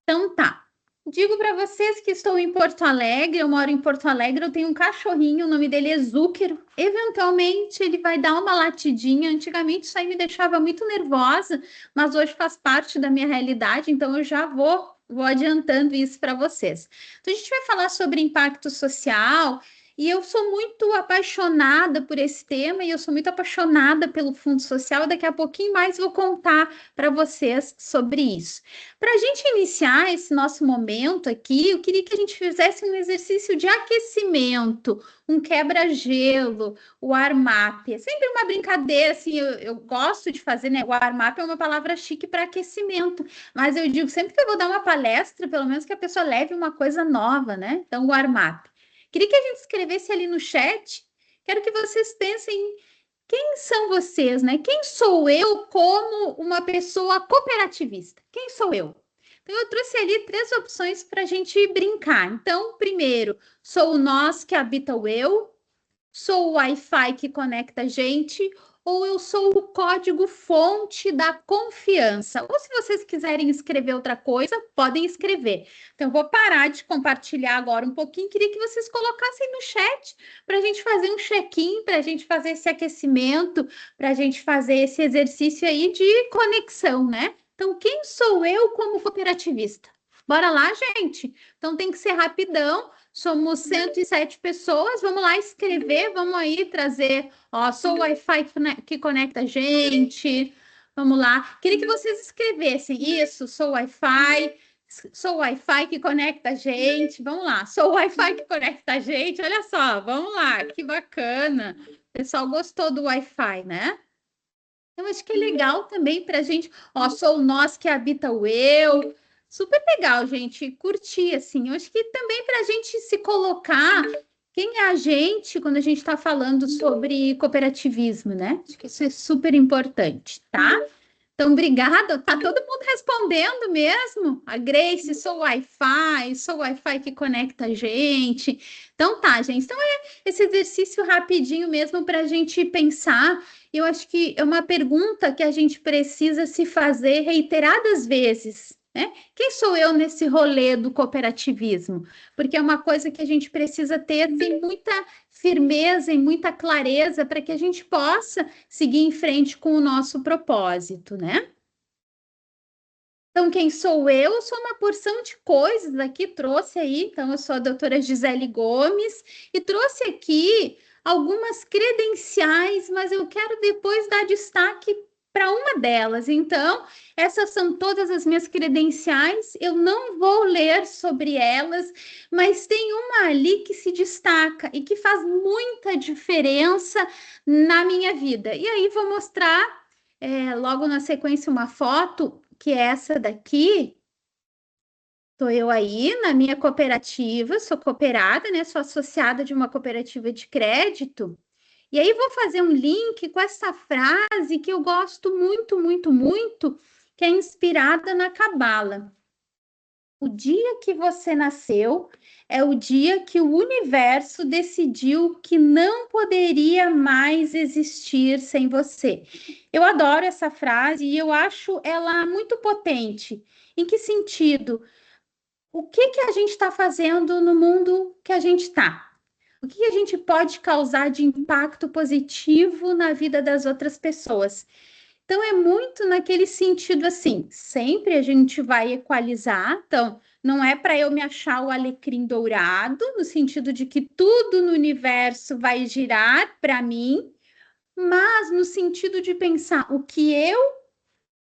Então tá. Digo para vocês que estou em Porto Alegre, eu moro em Porto Alegre, eu tenho um cachorrinho, o nome dele é Zúquero. Eventualmente ele vai dar uma latidinha. Antigamente isso aí me deixava muito nervosa, mas hoje faz parte da minha realidade, então eu já vou adiantando isso para vocês. Então a gente vai falar sobre impacto social. E eu sou muito apaixonada por esse tema, e eu sou muito apaixonada pelo Fundo Social. Daqui a pouquinho mais vou contar para vocês sobre isso. Para a gente iniciar esse nosso momento aqui, eu queria que a gente fizesse um exercício de aquecimento, um quebra-gelo, o warm-up. É sempre uma brincadeira, assim, eu gosto de fazer, né? O warm-up é uma palavra chique para aquecimento, mas eu digo sempre que eu vou dar uma palestra, pelo menos que a pessoa leve uma coisa nova, né? Então, o warm-up. Queria que a gente escrevesse ali no chat. Quero que vocês pensem quem são vocês, né? Quem sou eu como uma pessoa cooperativista? Quem sou eu? Então, eu trouxe ali 3 opções para a gente brincar. Então, primeiro, sou o nós que habita o eu, sou o Wi-Fi que conecta a gente, ou eu sou o código-fonte da confiança. Ou se vocês quiserem escrever outra coisa, podem escrever. Então, eu vou parar de compartilhar agora um pouquinho. Queria que vocês colocassem no chat para a gente fazer um check-in, para a gente fazer esse aquecimento, para a gente fazer esse exercício aí de conexão, né? Então, quem sou eu como cooperativista? Bora lá, gente? Então, tem que ser rapidão. Somos 107 pessoas. Vamos lá escrever. Vamos aí trazer. Ó, sou o Wi-Fi que conecta a gente. Vamos lá. Queria que vocês escrevessem isso. Sou o Wi-Fi. Sou o Wi-Fi que conecta a gente. Vamos lá. Sou o Wi-Fi que conecta a gente. Olha só. Vamos lá. Que bacana. O pessoal gostou do Wi-Fi, né? Eu acho que é legal também para a gente. Ó, sou o nós que habita o eu. Super legal, gente. Curti, assim. Eu acho que também para a gente se colocar quem é a gente quando a gente está falando sobre cooperativismo, né? Acho que isso é super importante, tá? Então, obrigada. Tá todo mundo respondendo mesmo. A Grace, sou o Wi-Fi que conecta a gente. Então, tá, gente. Então, é esse exercício rapidinho mesmo para a gente pensar. Eu acho que é uma pergunta que a gente precisa se fazer reiteradas vezes, né? Quem sou eu nesse rolê do cooperativismo? Porque é uma coisa que a gente precisa ter assim, muita firmeza e muita clareza para que a gente possa seguir em frente com o nosso propósito, né? Então, quem sou eu? Eu sou uma porção de coisas aqui, trouxe aí. Então, eu sou a doutora Gisele Gomes e trouxe aqui algumas credenciais, mas eu quero depois dar destaque para uma delas. Então, essas são todas as minhas credenciais. Eu não vou ler sobre elas, mas tem uma ali que se destaca e que faz muita diferença na minha vida. E aí, vou mostrar logo na sequência uma foto, que é essa daqui. Estou eu aí na minha cooperativa, sou cooperada, né? Sou associada de uma cooperativa de crédito. E aí vou fazer um link com essa frase que eu gosto muito, muito, muito, que é inspirada na Cabala. O dia que você nasceu é o dia que o universo decidiu que não poderia mais existir sem você. Eu adoro essa frase e eu acho ela muito potente. Em que sentido? O que a gente está fazendo no mundo que a gente está? O que a gente pode causar de impacto positivo na vida das outras pessoas? Então, é muito naquele sentido assim, sempre a gente vai equalizar. Então, não é para eu me achar o alecrim dourado, no sentido de que tudo no universo vai girar para mim, mas no sentido de pensar o que eu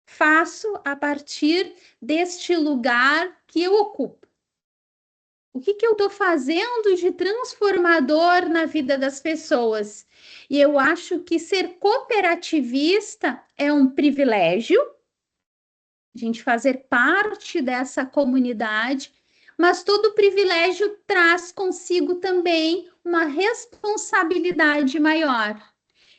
faço a partir deste lugar que eu ocupo. O que eu estou fazendo de transformador na vida das pessoas? E eu acho que ser cooperativista é um privilégio, a gente fazer parte dessa comunidade, mas todo privilégio traz consigo também uma responsabilidade maior.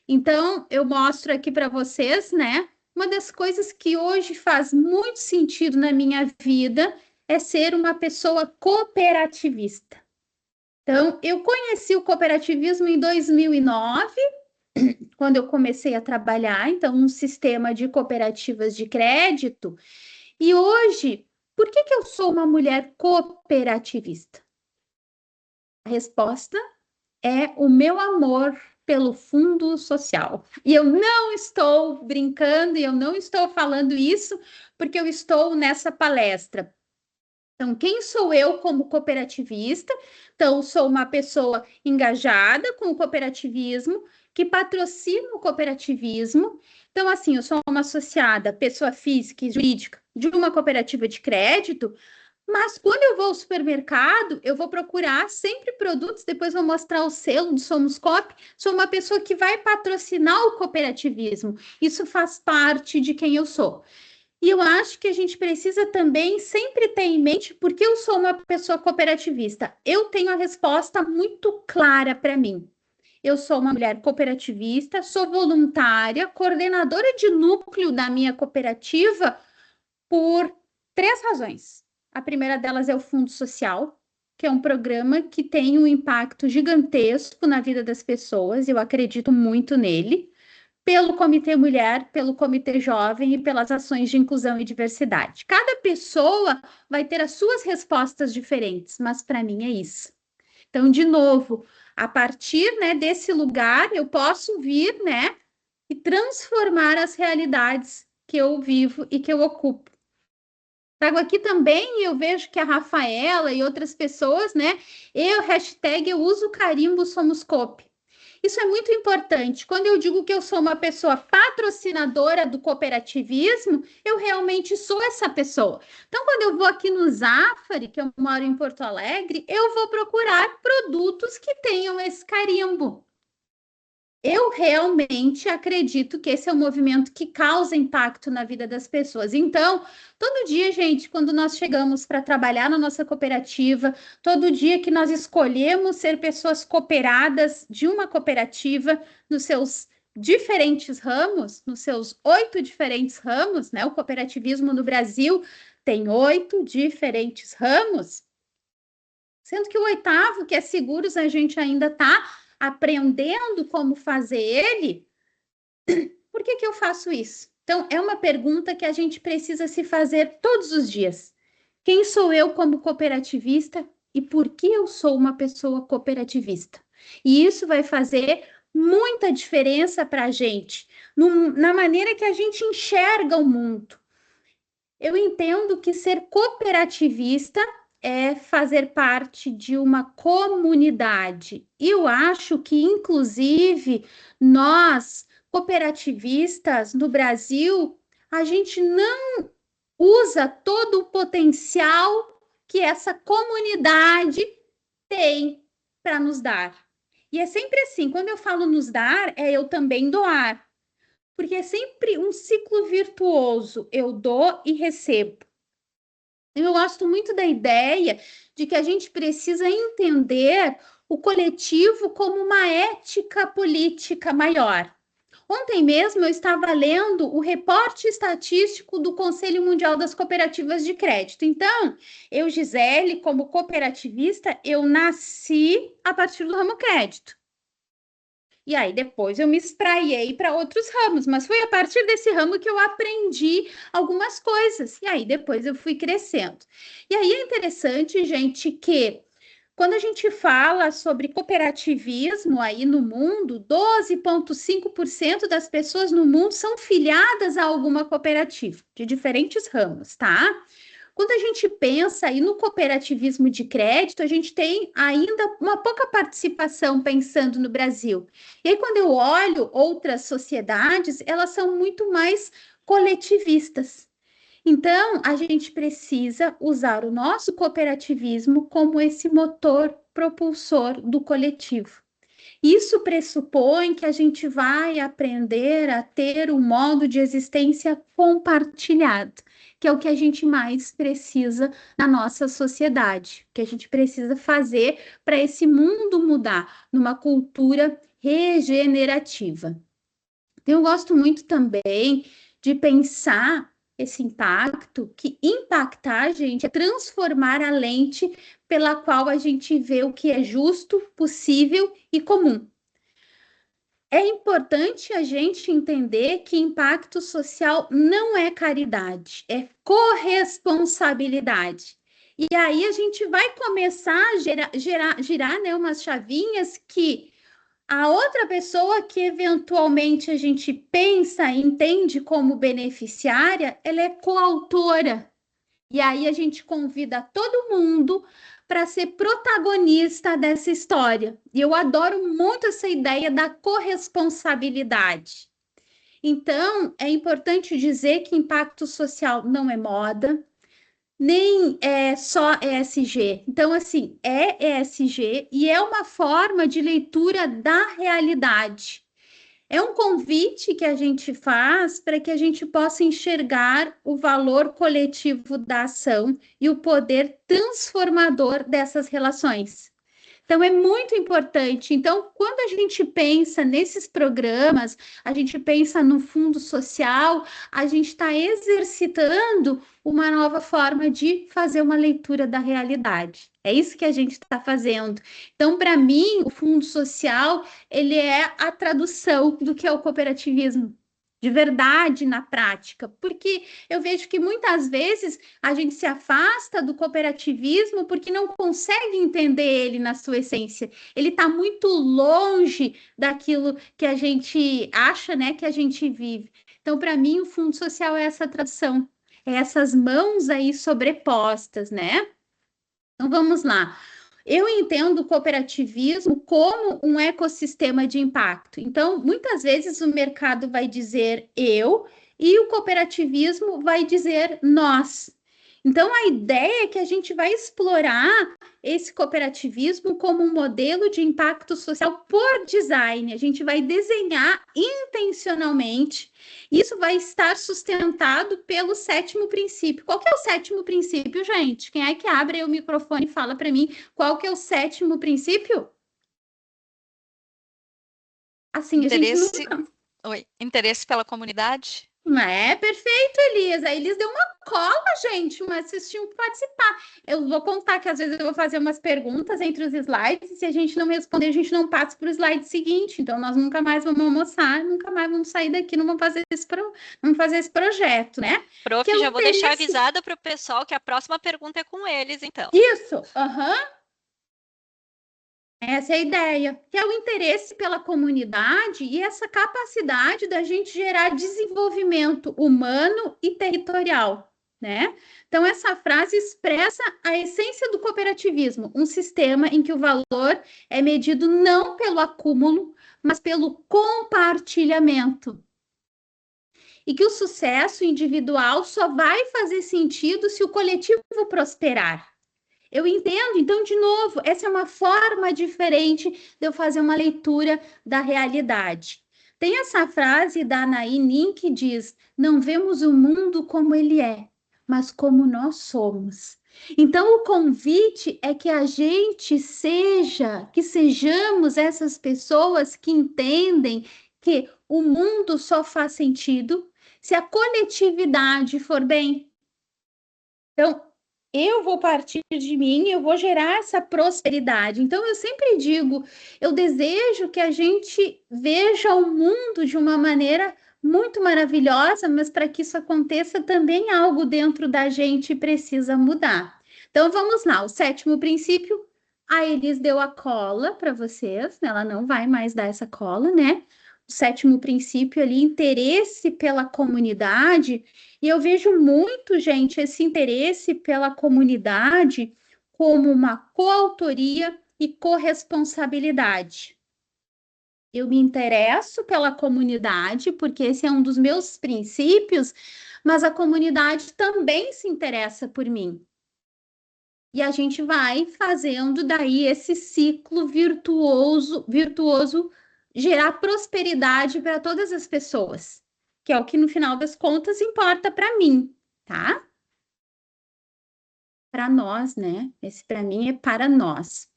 Então, eu mostro aqui para vocês, né? Uma das coisas que hoje faz muito sentido na minha vida é ser uma pessoa cooperativista. Então, eu conheci o cooperativismo em 2009, quando eu comecei a trabalhar, então, num sistema de cooperativas de crédito. E hoje, por que eu sou uma mulher cooperativista? A resposta é o meu amor pelo fundo social. E eu não estou brincando, e eu não estou falando isso porque eu estou nessa palestra. Então, quem sou eu como cooperativista? Então, sou uma pessoa engajada com o cooperativismo, que patrocina o cooperativismo. Então, assim, eu sou uma associada, pessoa física e jurídica, de uma cooperativa de crédito, mas quando eu vou ao supermercado, eu vou procurar sempre produtos, depois vou mostrar o selo do Somos Coop. Sou uma pessoa que vai patrocinar o cooperativismo. Isso faz parte de quem eu sou. E eu acho que a gente precisa também sempre ter em mente porque eu sou uma pessoa cooperativista. Eu tenho a resposta muito clara para mim. Eu sou uma mulher cooperativista, sou voluntária, coordenadora de núcleo da minha cooperativa por 3 razões. A primeira delas é o Fundo Social, que é um programa que tem um impacto gigantesco na vida das pessoas, eu acredito muito nele, pelo Comitê Mulher, pelo Comitê Jovem e pelas ações de inclusão e diversidade. Cada pessoa vai ter as suas respostas diferentes, mas para mim é isso. Então, de novo, a partir, né, desse lugar, eu posso vir, né, e transformar as realidades que eu vivo e que eu ocupo. Trago aqui também, eu vejo que a Rafaela e outras pessoas, né, eu uso o carimbo Somos Coop. Isso é muito importante. Quando eu digo que eu sou uma pessoa patrocinadora do cooperativismo, eu realmente sou essa pessoa. Então, quando eu vou aqui no Zafari, que eu moro em Porto Alegre, eu vou procurar produtos que tenham esse carimbo. Eu realmente acredito que esse é um movimento que causa impacto na vida das pessoas. Então, todo dia, gente, quando nós chegamos para trabalhar na nossa cooperativa, todo dia que nós escolhemos ser pessoas cooperadas de uma cooperativa nos seus diferentes ramos, nos seus 8 diferentes ramos, né? O cooperativismo no Brasil tem 8 diferentes ramos, sendo que o 8º, que é seguros, a gente ainda está aprendendo como fazer ele. Por que eu faço isso? Então, é uma pergunta que a gente precisa se fazer todos os dias. Quem sou eu como cooperativista e por que eu sou uma pessoa cooperativista? E isso vai fazer muita diferença para a gente, na maneira que a gente enxerga o mundo. Eu entendo que ser cooperativista é fazer parte de uma comunidade. E eu acho que, inclusive, nós, cooperativistas no Brasil, a gente não usa todo o potencial que essa comunidade tem para nos dar. E é sempre assim, quando eu falo nos dar, é eu também doar. Porque é sempre um ciclo virtuoso, eu dou e recebo. Eu gosto muito da ideia de que a gente precisa entender o coletivo como uma ética política maior. Ontem mesmo eu estava lendo o reporte estatístico do Conselho Mundial das Cooperativas de Crédito. Então, eu, Gisele, como cooperativista, eu nasci a partir do ramo crédito. E aí depois eu me espraiei para outros ramos, mas foi a partir desse ramo que eu aprendi algumas coisas. E aí depois eu fui crescendo. E aí é interessante, gente, que quando a gente fala sobre cooperativismo aí no mundo, 12,5% das pessoas no mundo são filiadas a alguma cooperativa, de diferentes ramos, tá? Quando a gente pensa aí no cooperativismo de crédito, a gente tem ainda uma pouca participação pensando no Brasil. E aí, quando eu olho outras sociedades, elas são muito mais coletivistas. Então, a gente precisa usar o nosso cooperativismo como esse motor propulsor do coletivo. Isso pressupõe que a gente vai aprender a ter um modo de existência compartilhado, que é o que a gente mais precisa na nossa sociedade, que a gente precisa fazer para esse mundo mudar numa cultura regenerativa. Eu gosto muito também de pensar esse impacto, que impactar, gente, é transformar a lente pela qual a gente vê o que é justo, possível e comum. É importante a gente entender que impacto social não é caridade, é corresponsabilidade. E aí a gente vai começar a girar, né, umas chavinhas que a outra pessoa que eventualmente a gente pensa e entende como beneficiária, ela é coautora. E aí a gente convida todo mundo para ser protagonista dessa história. E eu adoro muito essa ideia da corresponsabilidade. Então, é importante dizer que impacto social não é moda, nem é só ESG. Então, assim, é ESG e é uma forma de leitura da realidade. É um convite que a gente faz para que a gente possa enxergar o valor coletivo da ação e o poder transformador dessas relações. Então, é muito importante. Então, quando a gente pensa nesses programas, a gente pensa no fundo social, a gente está exercitando uma nova forma de fazer uma leitura da realidade. É isso que a gente está fazendo. Então, para mim, o fundo social, ele é a tradução do que é o cooperativismo. De verdade na prática, porque eu vejo que muitas vezes a gente se afasta do cooperativismo porque não consegue entender ele na sua essência. Ele está muito longe daquilo que a gente acha, né, que a gente vive. Então, para mim, o fundo social é essa tradução, é essas mãos aí sobrepostas, né? Então, vamos lá. Eu entendo o cooperativismo como um ecossistema de impacto. Então, muitas vezes o mercado vai dizer eu e o cooperativismo vai dizer nós. Então, a ideia é que a gente vai explorar esse cooperativismo como um modelo de impacto social por design. A gente vai desenhar intencionalmente. Isso vai estar sustentado pelo 7º princípio. Qual que é o 7º princípio, gente? Quem é que abre o microfone e fala para mim qual que é o 7º princípio? Assim, Interesse... a gente nunca... Oi, interesse pela comunidade? É perfeito, Elias. A Elias deu uma cola, gente, mas vocês tinham que participar. Eu vou contar que às vezes eu vou fazer umas perguntas entre os slides e se a gente não responder, a gente não passa para o slide seguinte. Então, nós nunca mais vamos almoçar, nunca mais vamos sair daqui, não vamos fazer esse projeto, né? Prof, Que é o já vou deixar interesse. avisado para o pessoal que a próxima pergunta é com eles, então. Isso, Essa é a ideia, que é o interesse pela comunidade e essa capacidade da gente gerar desenvolvimento humano e territorial, né? Então, essa frase expressa a essência do cooperativismo, um sistema em que o valor é medido não pelo acúmulo, mas pelo compartilhamento. E que o sucesso individual só vai fazer sentido se o coletivo prosperar. Eu entendo, então, de novo, essa é uma forma diferente de eu fazer uma leitura da realidade. Tem essa frase da Anaí Nin que diz: não vemos o mundo como ele é, mas como nós somos. Então, o convite é que a gente que sejamos essas pessoas que entendem que o mundo só faz sentido se a coletividade for bem. Então, eu vou partir de mim, eu vou gerar essa prosperidade. Então, eu sempre digo, eu desejo que a gente veja o mundo de uma maneira muito maravilhosa, mas para que isso aconteça, também algo dentro da gente precisa mudar. Então, vamos lá, o 7º princípio, a Elis deu a cola para vocês, ela não vai mais dar essa cola, né? O 7º princípio ali, interesse pela comunidade. E eu vejo muito, gente, esse interesse pela comunidade como uma coautoria e corresponsabilidade. Eu me interesso pela comunidade, porque esse é um dos meus princípios, mas a comunidade também se interessa por mim. E a gente vai fazendo daí esse ciclo virtuoso gerar prosperidade para todas as pessoas, que é o que no final das contas importa para mim, tá? Para nós, né? Esse para mim é para nós.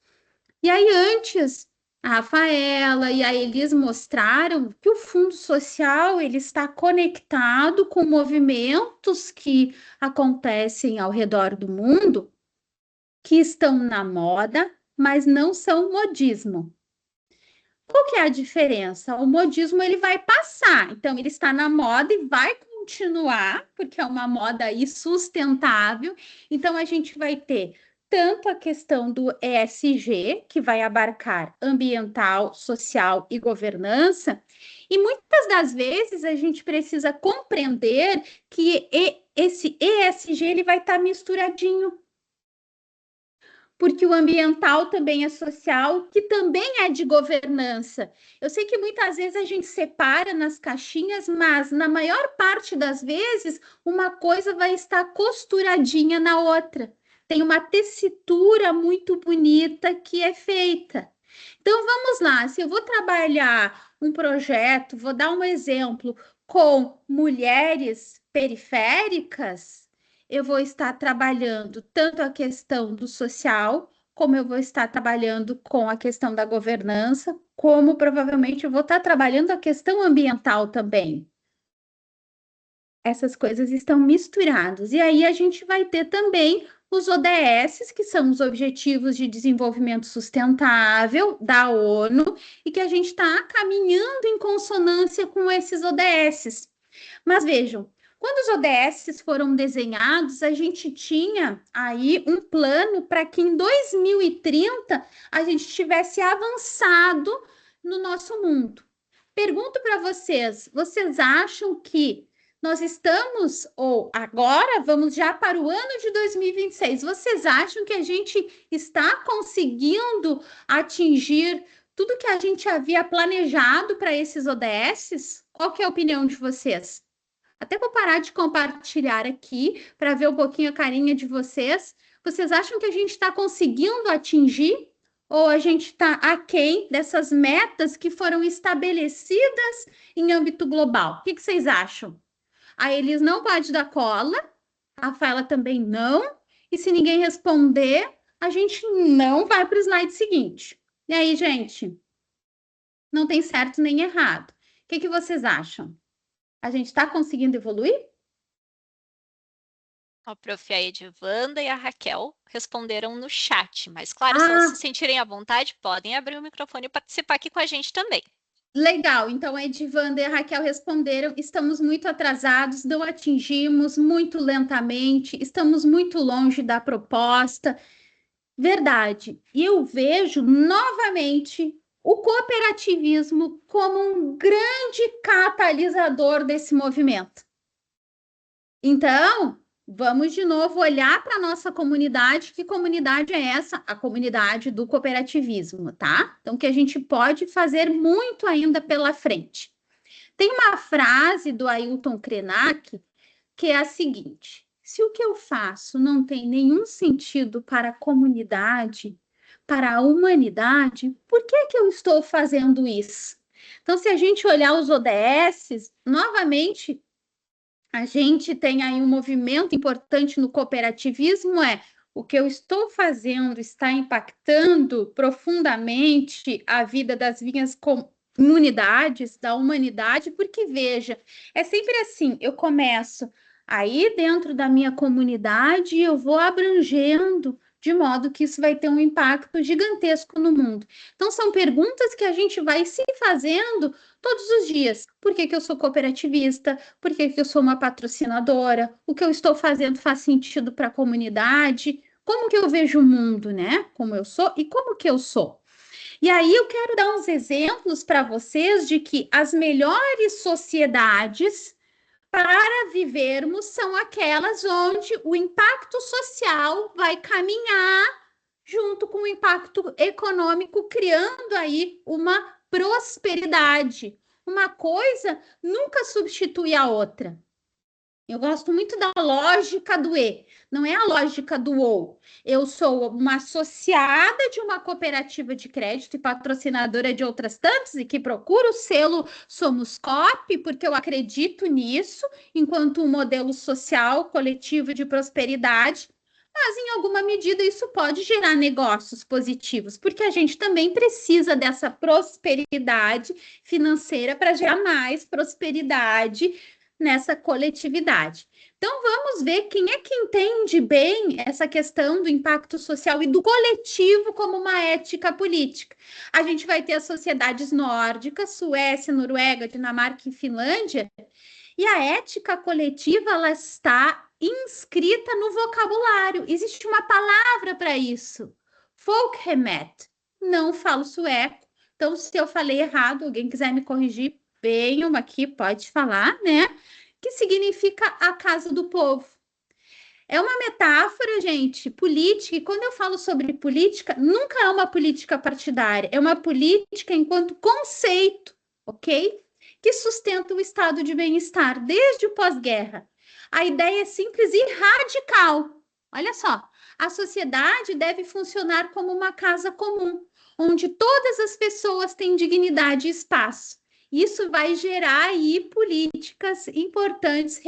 E aí antes a Rafaela e a Elis mostraram que o Fundo Social ele está conectado com movimentos que acontecem ao redor do mundo, que estão na moda, mas não são modismo. Qual que é a diferença? O modismo ele vai passar, então ele está na moda e vai continuar, porque é uma moda aí sustentável. Então a gente vai ter tanto a questão do ESG, que vai abarcar ambiental, social e governança, e muitas das vezes a gente precisa compreender que esse ESG ele vai estar misturadinho, porque o ambiental também é social, que também é de governança. Eu sei que muitas vezes a gente separa nas caixinhas, mas na maior parte das vezes uma coisa vai estar costuradinha na outra. Tem uma tessitura muito bonita que é feita. Então vamos lá, se eu vou trabalhar um projeto, vou dar um exemplo com mulheres periféricas, eu vou estar trabalhando tanto a questão do social como eu vou estar trabalhando com a questão da governança, como provavelmente eu vou estar trabalhando a questão ambiental também. Essas coisas estão misturadas. E aí a gente vai ter também os ODS, que são os Objetivos de Desenvolvimento Sustentável da ONU, e que a gente está caminhando em consonância com esses ODS. Mas vejam, quando os ODS foram desenhados, a gente tinha aí um plano para que em 2030 a gente tivesse avançado no nosso mundo. Pergunto para vocês, vocês acham que nós estamos, ou agora vamos já para o ano de 2026, vocês acham que a gente está conseguindo atingir tudo que a gente havia planejado para esses ODSs? Qual que é a opinião de vocês? Até vou parar de compartilhar aqui para ver um pouquinho a carinha de vocês. Vocês acham que a gente está conseguindo atingir ou a gente está aquém dessas metas que foram estabelecidas em âmbito global? O que vocês acham? A Elis não pode dar cola, a Rafaela também não, e se ninguém responder, a gente não vai para o slide seguinte. E aí, gente? Não tem certo nem errado. O que vocês acham? A gente está conseguindo evoluir? A prof. Edivanda e a Raquel responderam no chat, mas claro, se elas se sentirem à vontade, podem abrir o microfone e participar aqui com a gente também. Legal, então a Edivanda e a Raquel responderam, estamos muito atrasados, não atingimos muito lentamente, estamos muito longe da proposta. Verdade, e eu vejo novamente o cooperativismo como um grande catalisador desse movimento. Então, vamos de novo olhar para a nossa comunidade. Que comunidade é essa? A comunidade do cooperativismo, tá? Então, que a gente pode fazer muito ainda pela frente. Tem uma frase do Ailton Krenak que é a seguinte: se o que eu faço não tem nenhum sentido para a comunidade, para a humanidade, por que eu estou fazendo isso? Então, se a gente olhar os ODSs, novamente, a gente tem aí um movimento importante no cooperativismo, o que eu estou fazendo está impactando profundamente a vida das minhas comunidades, da humanidade, porque, veja, é sempre assim, eu começo aí dentro da minha comunidade e eu vou abrangendo, de modo que isso vai ter um impacto gigantesco no mundo. Então, são perguntas que a gente vai se fazendo todos os dias. Por que eu sou cooperativista? Por que eu sou uma patrocinadora? O que eu estou fazendo faz sentido para a comunidade? Como que eu vejo o mundo, né? Como eu sou e como que eu sou. E aí eu quero dar uns exemplos para vocês de que as melhores sociedades para vivermos são aquelas onde o impacto social vai caminhar junto com o impacto econômico, criando aí uma prosperidade. Uma coisa nunca substitui a outra. Eu gosto muito da lógica do E, não é a lógica do OU. Eu sou uma associada de uma cooperativa de crédito e patrocinadora de outras tantas e que procuro o selo Somos Coop, porque eu acredito nisso, enquanto um modelo social coletivo de prosperidade. Mas, em alguma medida, isso pode gerar negócios positivos, porque a gente também precisa dessa prosperidade financeira para gerar mais prosperidade nessa coletividade. Então, vamos ver quem é que entende bem essa questão do impacto social e do coletivo como uma ética política. A gente vai ter as sociedades nórdicas, Suécia, Noruega, Dinamarca e Finlândia, e a ética coletiva, ela está inscrita no vocabulário. Existe uma palavra para isso. Folkhemmet. Não falo sueco. Então, se eu falei errado, alguém quiser me corrigir, venham aqui, pode falar, né? Que significa a casa do povo. É uma metáfora, gente, política, e quando eu falo sobre política, nunca é uma política partidária, é uma política enquanto conceito, ok? Que sustenta o estado de bem-estar desde o pós-guerra. A ideia é simples e radical. Olha só, a sociedade deve funcionar como uma casa comum, onde todas as pessoas têm dignidade e espaço. Isso vai gerar aí políticas importantes,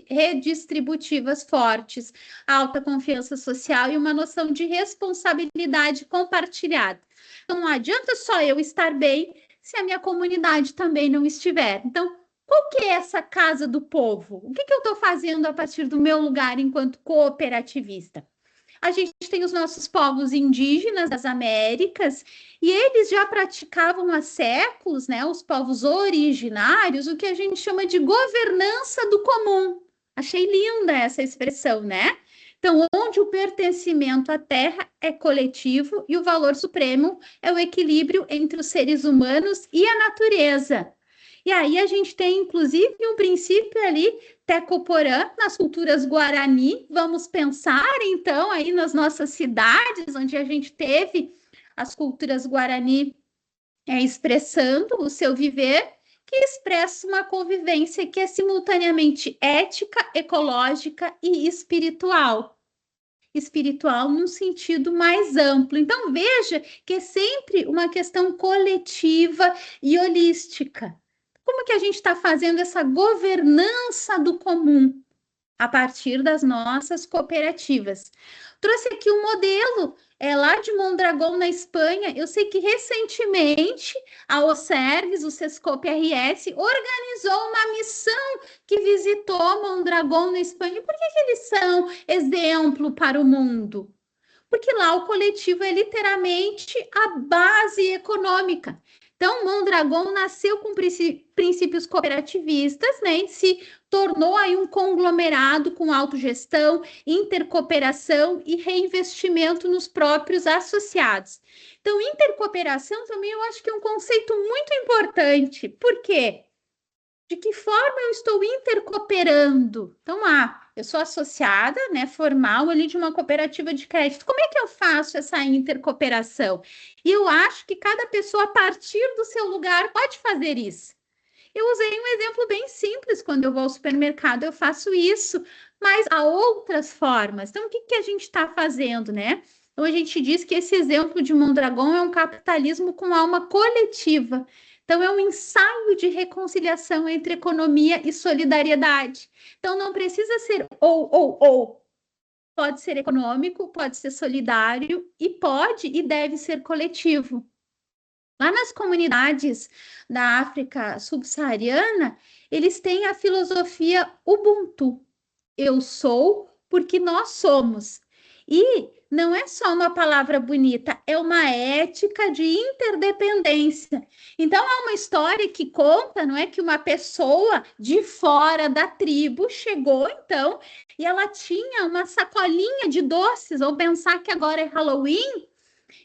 redistributivas fortes, alta confiança social e uma noção de responsabilidade compartilhada. Então, não adianta só eu estar bem se a minha comunidade também não estiver. Então, qual que é essa casa do povo? O que eu estou fazendo a partir do meu lugar enquanto cooperativista? A gente tem os nossos povos indígenas das Américas e eles já praticavam há séculos, né, os povos originários, o que a gente chama de governança do comum. Achei linda essa expressão, né? Então, onde o pertencimento à terra é coletivo e o valor supremo é o equilíbrio entre os seres humanos e a natureza. E aí a gente tem, inclusive, um princípio ali, Tecoporã, nas culturas Guarani. Vamos pensar, então, aí nas nossas cidades, onde a gente teve as culturas Guarani expressando o seu viver, que expressa uma convivência que é simultaneamente ética, ecológica e espiritual. Espiritual num sentido mais amplo. Então, veja que é sempre uma questão coletiva e holística. Como que a gente está fazendo essa governança do comum a partir das nossas cooperativas? Trouxe aqui um modelo lá de Mondragón, na Espanha. Eu sei que recentemente a OCERVES, o Sescope RS, organizou uma missão que visitou Mondragón, na Espanha. Por que eles são exemplo para o mundo? Porque lá o coletivo é literalmente a base econômica. Então, Mondragón nasceu com princípios cooperativistas, né? E se tornou aí um conglomerado com autogestão, intercooperação e reinvestimento nos próprios associados. Então, intercooperação também eu acho que é um conceito muito importante. Por quê? De que forma eu estou intercooperando? Então, eu sou associada, né, formal ali de uma cooperativa de crédito. Como é que eu faço essa intercooperação? E eu acho que cada pessoa, a partir do seu lugar, pode fazer isso. Eu usei um exemplo bem simples. Quando eu vou ao supermercado, eu faço isso, mas há outras formas. Então, o que a gente está fazendo, né? Então, a gente diz que esse exemplo de Mondragón é um capitalismo com alma coletiva. Então, é um ensaio de reconciliação entre economia e solidariedade. Então, não precisa ser ou. Pode ser econômico, pode ser solidário e pode e deve ser coletivo. Lá nas comunidades da África subsaariana, eles têm a filosofia Ubuntu. Eu sou porque nós somos. E não é só uma palavra bonita, é uma ética de interdependência. Então, é uma história que conta, não é, que uma pessoa de fora da tribo chegou, então, e ela tinha uma sacolinha de doces. Vamos pensar que agora é Halloween.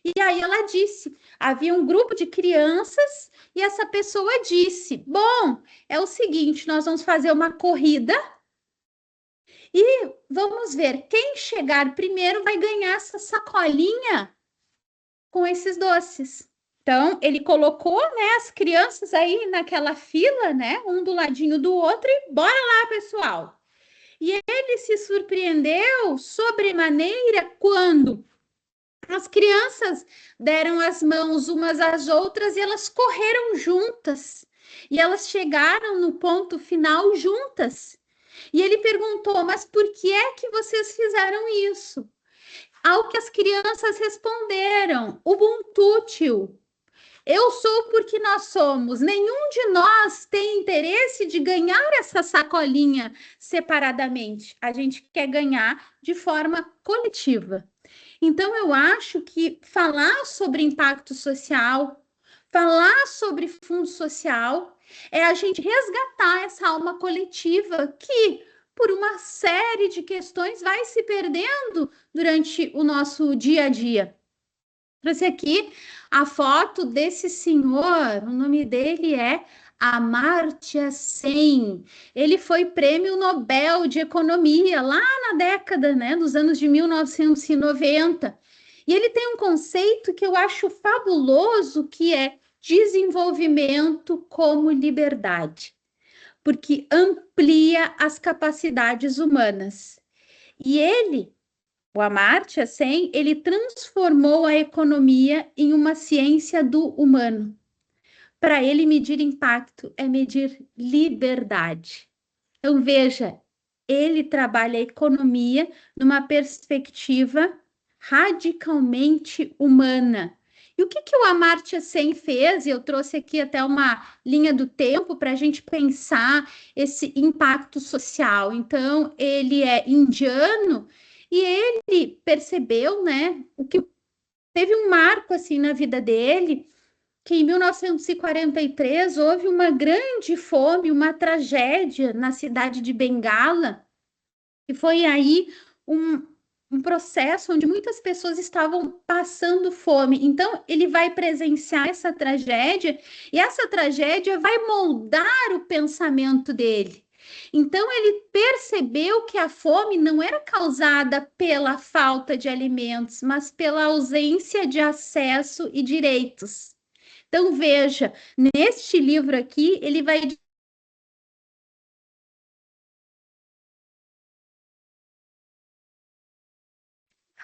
E aí ela disse, havia um grupo de crianças e essa pessoa disse, bom, é o seguinte, nós vamos fazer uma corrida e vamos ver, quem chegar primeiro vai ganhar essa sacolinha com esses doces. Então, ele colocou, né, as crianças aí naquela fila, né, um do ladinho do outro e bora lá, pessoal. E ele se surpreendeu sobremaneira quando as crianças deram as mãos umas às outras e elas correram juntas. E elas chegaram no ponto final juntas. E ele perguntou, mas por que é que vocês fizeram isso? Ao que as crianças responderam, Ubuntu, tio. Eu sou porque nós somos. Nenhum de nós tem interesse de ganhar essa sacolinha separadamente. A gente quer ganhar de forma coletiva. Então, eu acho que falar sobre impacto social, falar sobre fundo social, é a gente resgatar essa alma coletiva que, por uma série de questões, vai se perdendo durante o nosso dia a dia. Trouxe aqui a foto desse senhor, o nome dele é Amartya Sen. Ele foi prêmio Nobel de Economia lá na década, né, dos anos de 1990. E ele tem um conceito que eu acho fabuloso, que é desenvolvimento como liberdade, porque amplia as capacidades humanas. E ele, o Amartya Sen, ele transformou a economia em uma ciência do humano. para ele medir impacto é medir liberdade. Então, veja, ele trabalha a economia numa perspectiva radicalmente humana. E o que o Amartya Sen fez? Eu trouxe aqui até uma linha do tempo para a gente pensar esse impacto social. Então, ele é indiano e ele percebeu, né, o que teve um marco assim na vida dele, que em 1943 houve uma grande fome, uma tragédia na cidade de Bengala, e foi aí um processo onde muitas pessoas estavam passando fome. Então, ele vai presenciar essa tragédia, e essa tragédia vai moldar o pensamento dele. Então, ele percebeu que a fome não era causada pela falta de alimentos, mas pela ausência de acesso e direitos. Então, veja, neste livro aqui, ele vai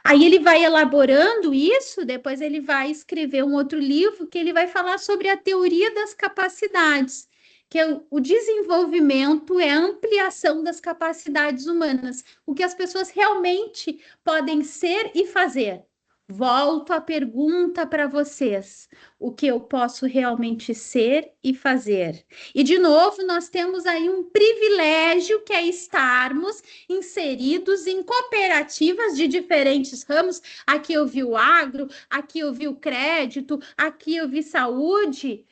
Aí ele vai elaborando isso, depois ele vai escrever um outro livro que ele vai falar sobre a teoria das capacidades, que é o desenvolvimento é a ampliação das capacidades humanas, o que as pessoas realmente podem ser e fazer. Volto à pergunta para vocês: o que eu posso realmente ser e fazer? E, de novo, nós temos aí um privilégio que é estarmos inseridos em cooperativas de diferentes ramos. Aqui eu vi o agro, aqui eu vi o crédito, aqui eu vi saúde.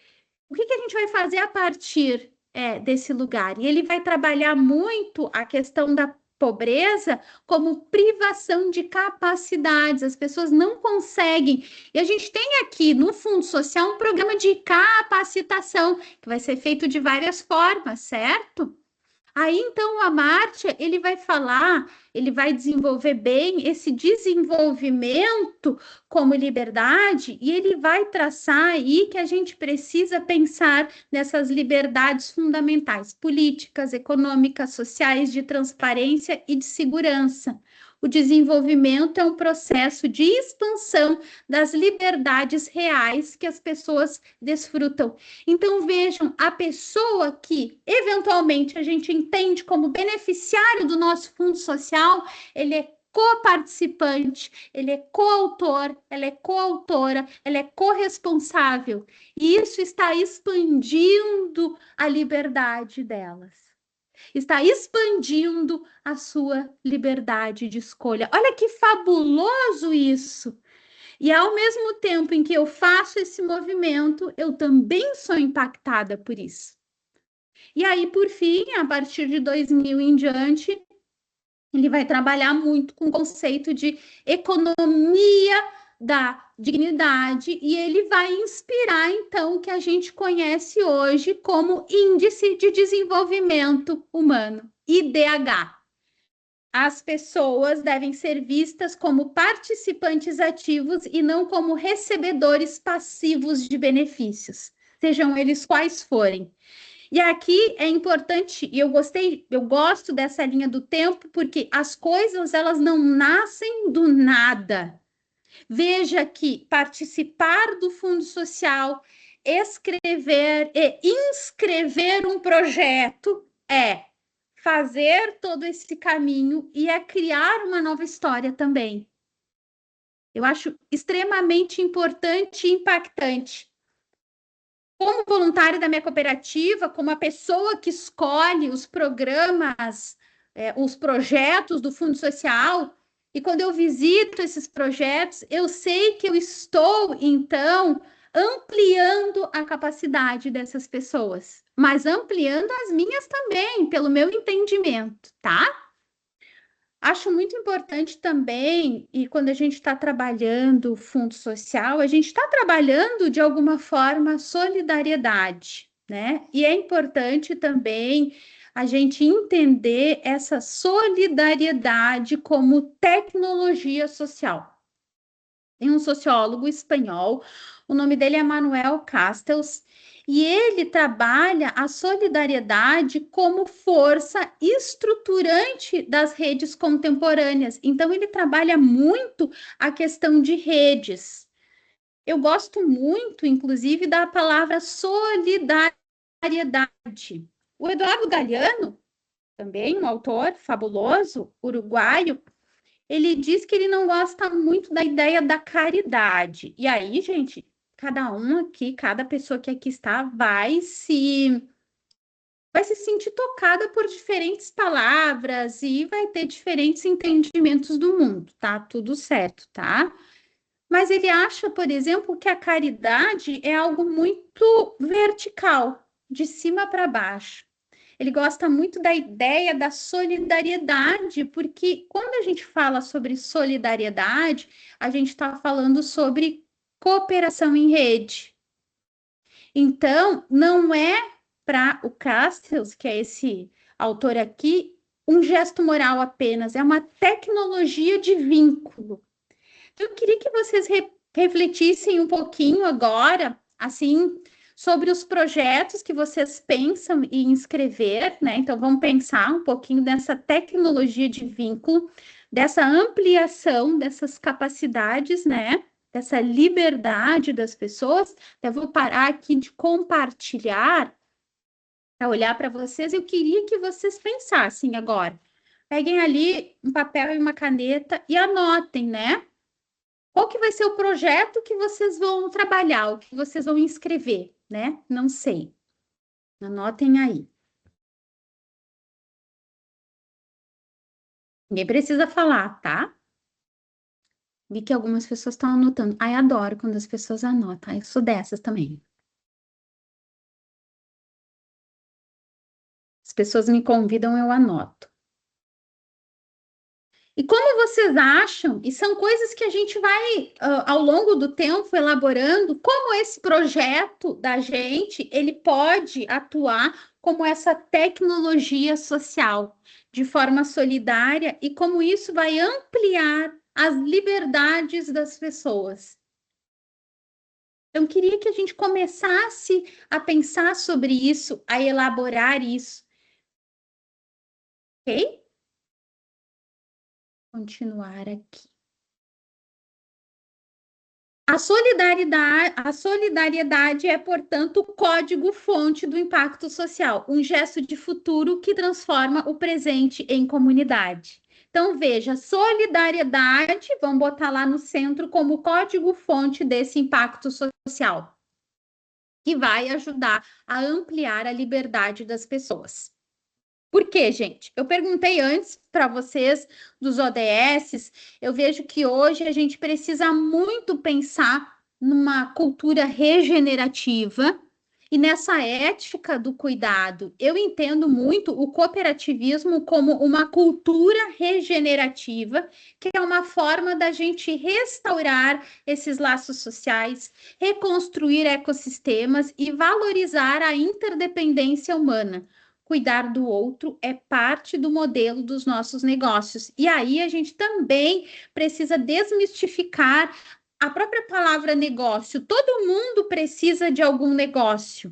O que a gente vai fazer a partir desse lugar? E ele vai trabalhar muito a questão da pobreza como privação de capacidades. As pessoas não conseguem. E a gente tem aqui no Fundo Social um programa de capacitação que vai ser feito de várias formas, certo? Aí, então, o Amartya, ele vai falar, ele vai desenvolver bem esse desenvolvimento como liberdade, e ele vai traçar aí que a gente precisa pensar nessas liberdades fundamentais, políticas, econômicas, sociais, de transparência e de segurança. O desenvolvimento é um processo de expansão das liberdades reais que as pessoas desfrutam. Então, vejam, a pessoa que, eventualmente, a gente entende como beneficiário do nosso fundo social, ele é coparticipante, ele é coautor, ela é coautora, ela é corresponsável. E isso está expandindo a liberdade delas. Está expandindo a sua liberdade de escolha. Olha que fabuloso isso! E ao mesmo tempo em que eu faço esse movimento, eu também sou impactada por isso. E aí, por fim, a partir de 2000 em diante, ele vai trabalhar muito com o conceito de economia da dignidade, e ele vai inspirar, então, o que a gente conhece hoje como Índice de Desenvolvimento Humano, IDH. As pessoas devem ser vistas como participantes ativos e não como recebedores passivos de benefícios, sejam eles quais forem. E aqui é importante, e eu gosto dessa linha do tempo, porque as coisas, elas não nascem do nada. Veja que participar do Fundo Social, escrever e inscrever um projeto é fazer todo esse caminho e é criar uma nova história também. Eu acho extremamente importante e impactante. Como voluntária da minha cooperativa, como a pessoa que escolhe os programas, os projetos do Fundo Social, e quando eu visito esses projetos, eu sei que eu estou, então, ampliando a capacidade dessas pessoas, mas ampliando as minhas também, pelo meu entendimento, tá? Acho muito importante também, e quando a gente está trabalhando o Fundo Social, a gente está trabalhando, de alguma forma, solidariedade, né? E é importante também a gente entender essa solidariedade como tecnologia social. Tem um sociólogo espanhol, o nome dele é Manuel Castells, e ele trabalha a solidariedade como força estruturante das redes contemporâneas. Então, ele trabalha muito a questão de redes. Eu gosto muito, inclusive, da palavra solidariedade. O Eduardo Galeano, também um autor fabuloso, uruguaio, ele diz que ele não gosta muito da ideia da caridade. E aí, gente, cada um aqui, cada pessoa que aqui está, vai se sentir tocada por diferentes palavras e vai ter diferentes entendimentos do mundo, tá? Tudo certo, tá? Mas ele acha, por exemplo, que a caridade é algo muito vertical, de cima para baixo. Ele gosta muito da ideia da solidariedade, porque quando a gente fala sobre solidariedade, a gente está falando sobre cooperação em rede. Então, não é para o Castells, que é esse autor aqui, um gesto moral apenas, é uma tecnologia de vínculo. Eu queria que vocês refletissem um pouquinho agora, assim, sobre os projetos que vocês pensam em inscrever, né? Então, vamos pensar um pouquinho dessa tecnologia de vínculo, dessa ampliação dessas capacidades, né? Dessa liberdade das pessoas. Eu vou parar aqui de compartilhar para olhar para vocês. Eu queria que vocês pensassem agora. Peguem ali um papel e uma caneta e anotem, né? Qual que vai ser o projeto que vocês vão trabalhar, o que vocês vão inscrever, né? Não sei. Anotem aí. Ninguém precisa falar, tá? Vi que algumas pessoas estão anotando. Ai, adoro quando as pessoas anotam. Ai, eu sou dessas também. As pessoas me convidam, eu anoto. E como vocês acham, e são coisas que a gente vai, ao longo do tempo, elaborando, como esse projeto da gente, ele pode atuar como essa tecnologia social, de forma solidária, e como isso vai ampliar as liberdades das pessoas. Então, queria que a gente começasse a pensar sobre isso, a elaborar isso. Ok? Continuar aqui. A solidariedade é, portanto, o código-fonte do impacto social, um gesto de futuro que transforma o presente em comunidade. Então, veja, solidariedade, vamos botar lá no centro como código-fonte desse impacto social, que vai ajudar a ampliar a liberdade das pessoas. Por quê, gente? Eu perguntei antes para vocês dos ODSs, eu vejo que hoje a gente precisa muito pensar numa cultura regenerativa e nessa ética do cuidado. Eu entendo muito o cooperativismo como uma cultura regenerativa, que é uma forma da gente restaurar esses laços sociais, reconstruir ecossistemas e valorizar a interdependência humana. Cuidar do outro é parte do modelo dos nossos negócios. E aí a gente também precisa desmistificar a própria palavra negócio. Todo mundo precisa de algum negócio.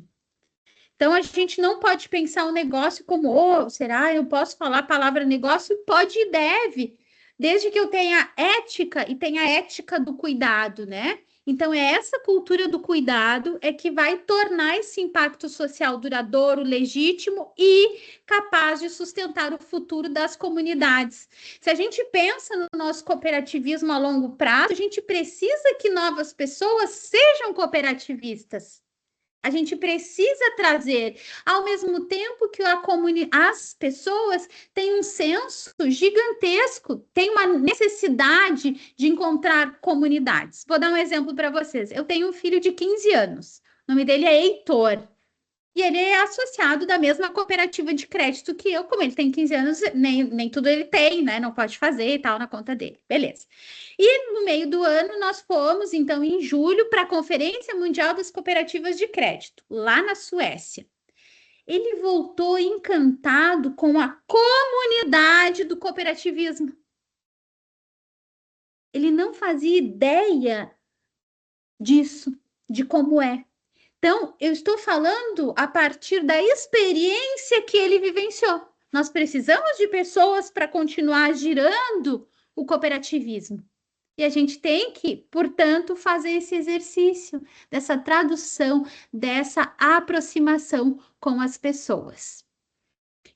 Então a gente não pode pensar o negócio como, oh, será? Eu posso falar a palavra negócio? Pode e deve, desde que eu tenha ética e tenha ética do cuidado, né? Então, é essa cultura do cuidado é que vai tornar esse impacto social duradouro, legítimo e capaz de sustentar o futuro das comunidades. Se a gente pensa no nosso cooperativismo a longo prazo, a gente precisa que novas pessoas sejam cooperativistas. A gente precisa trazer, ao mesmo tempo que as pessoas têm um senso gigantesco, têm uma necessidade de encontrar comunidades. Vou dar um exemplo para vocês. Eu tenho um filho de 15 anos, o nome dele é Heitor, e ele é associado da mesma cooperativa de crédito que eu, como ele tem 15 anos, nem tudo ele tem, né? Não pode fazer e tal na conta dele. Beleza. E no meio do ano, nós fomos, então, em julho, para a Conferência Mundial das Cooperativas de Crédito, lá na Suécia. Ele voltou encantado com a comunidade do cooperativismo. Ele não fazia ideia disso, de como é. Então, eu estou falando a partir da experiência que ele vivenciou. Nós precisamos de pessoas para continuar girando o cooperativismo. E a gente tem que, portanto, fazer esse exercício dessa tradução, dessa aproximação com as pessoas.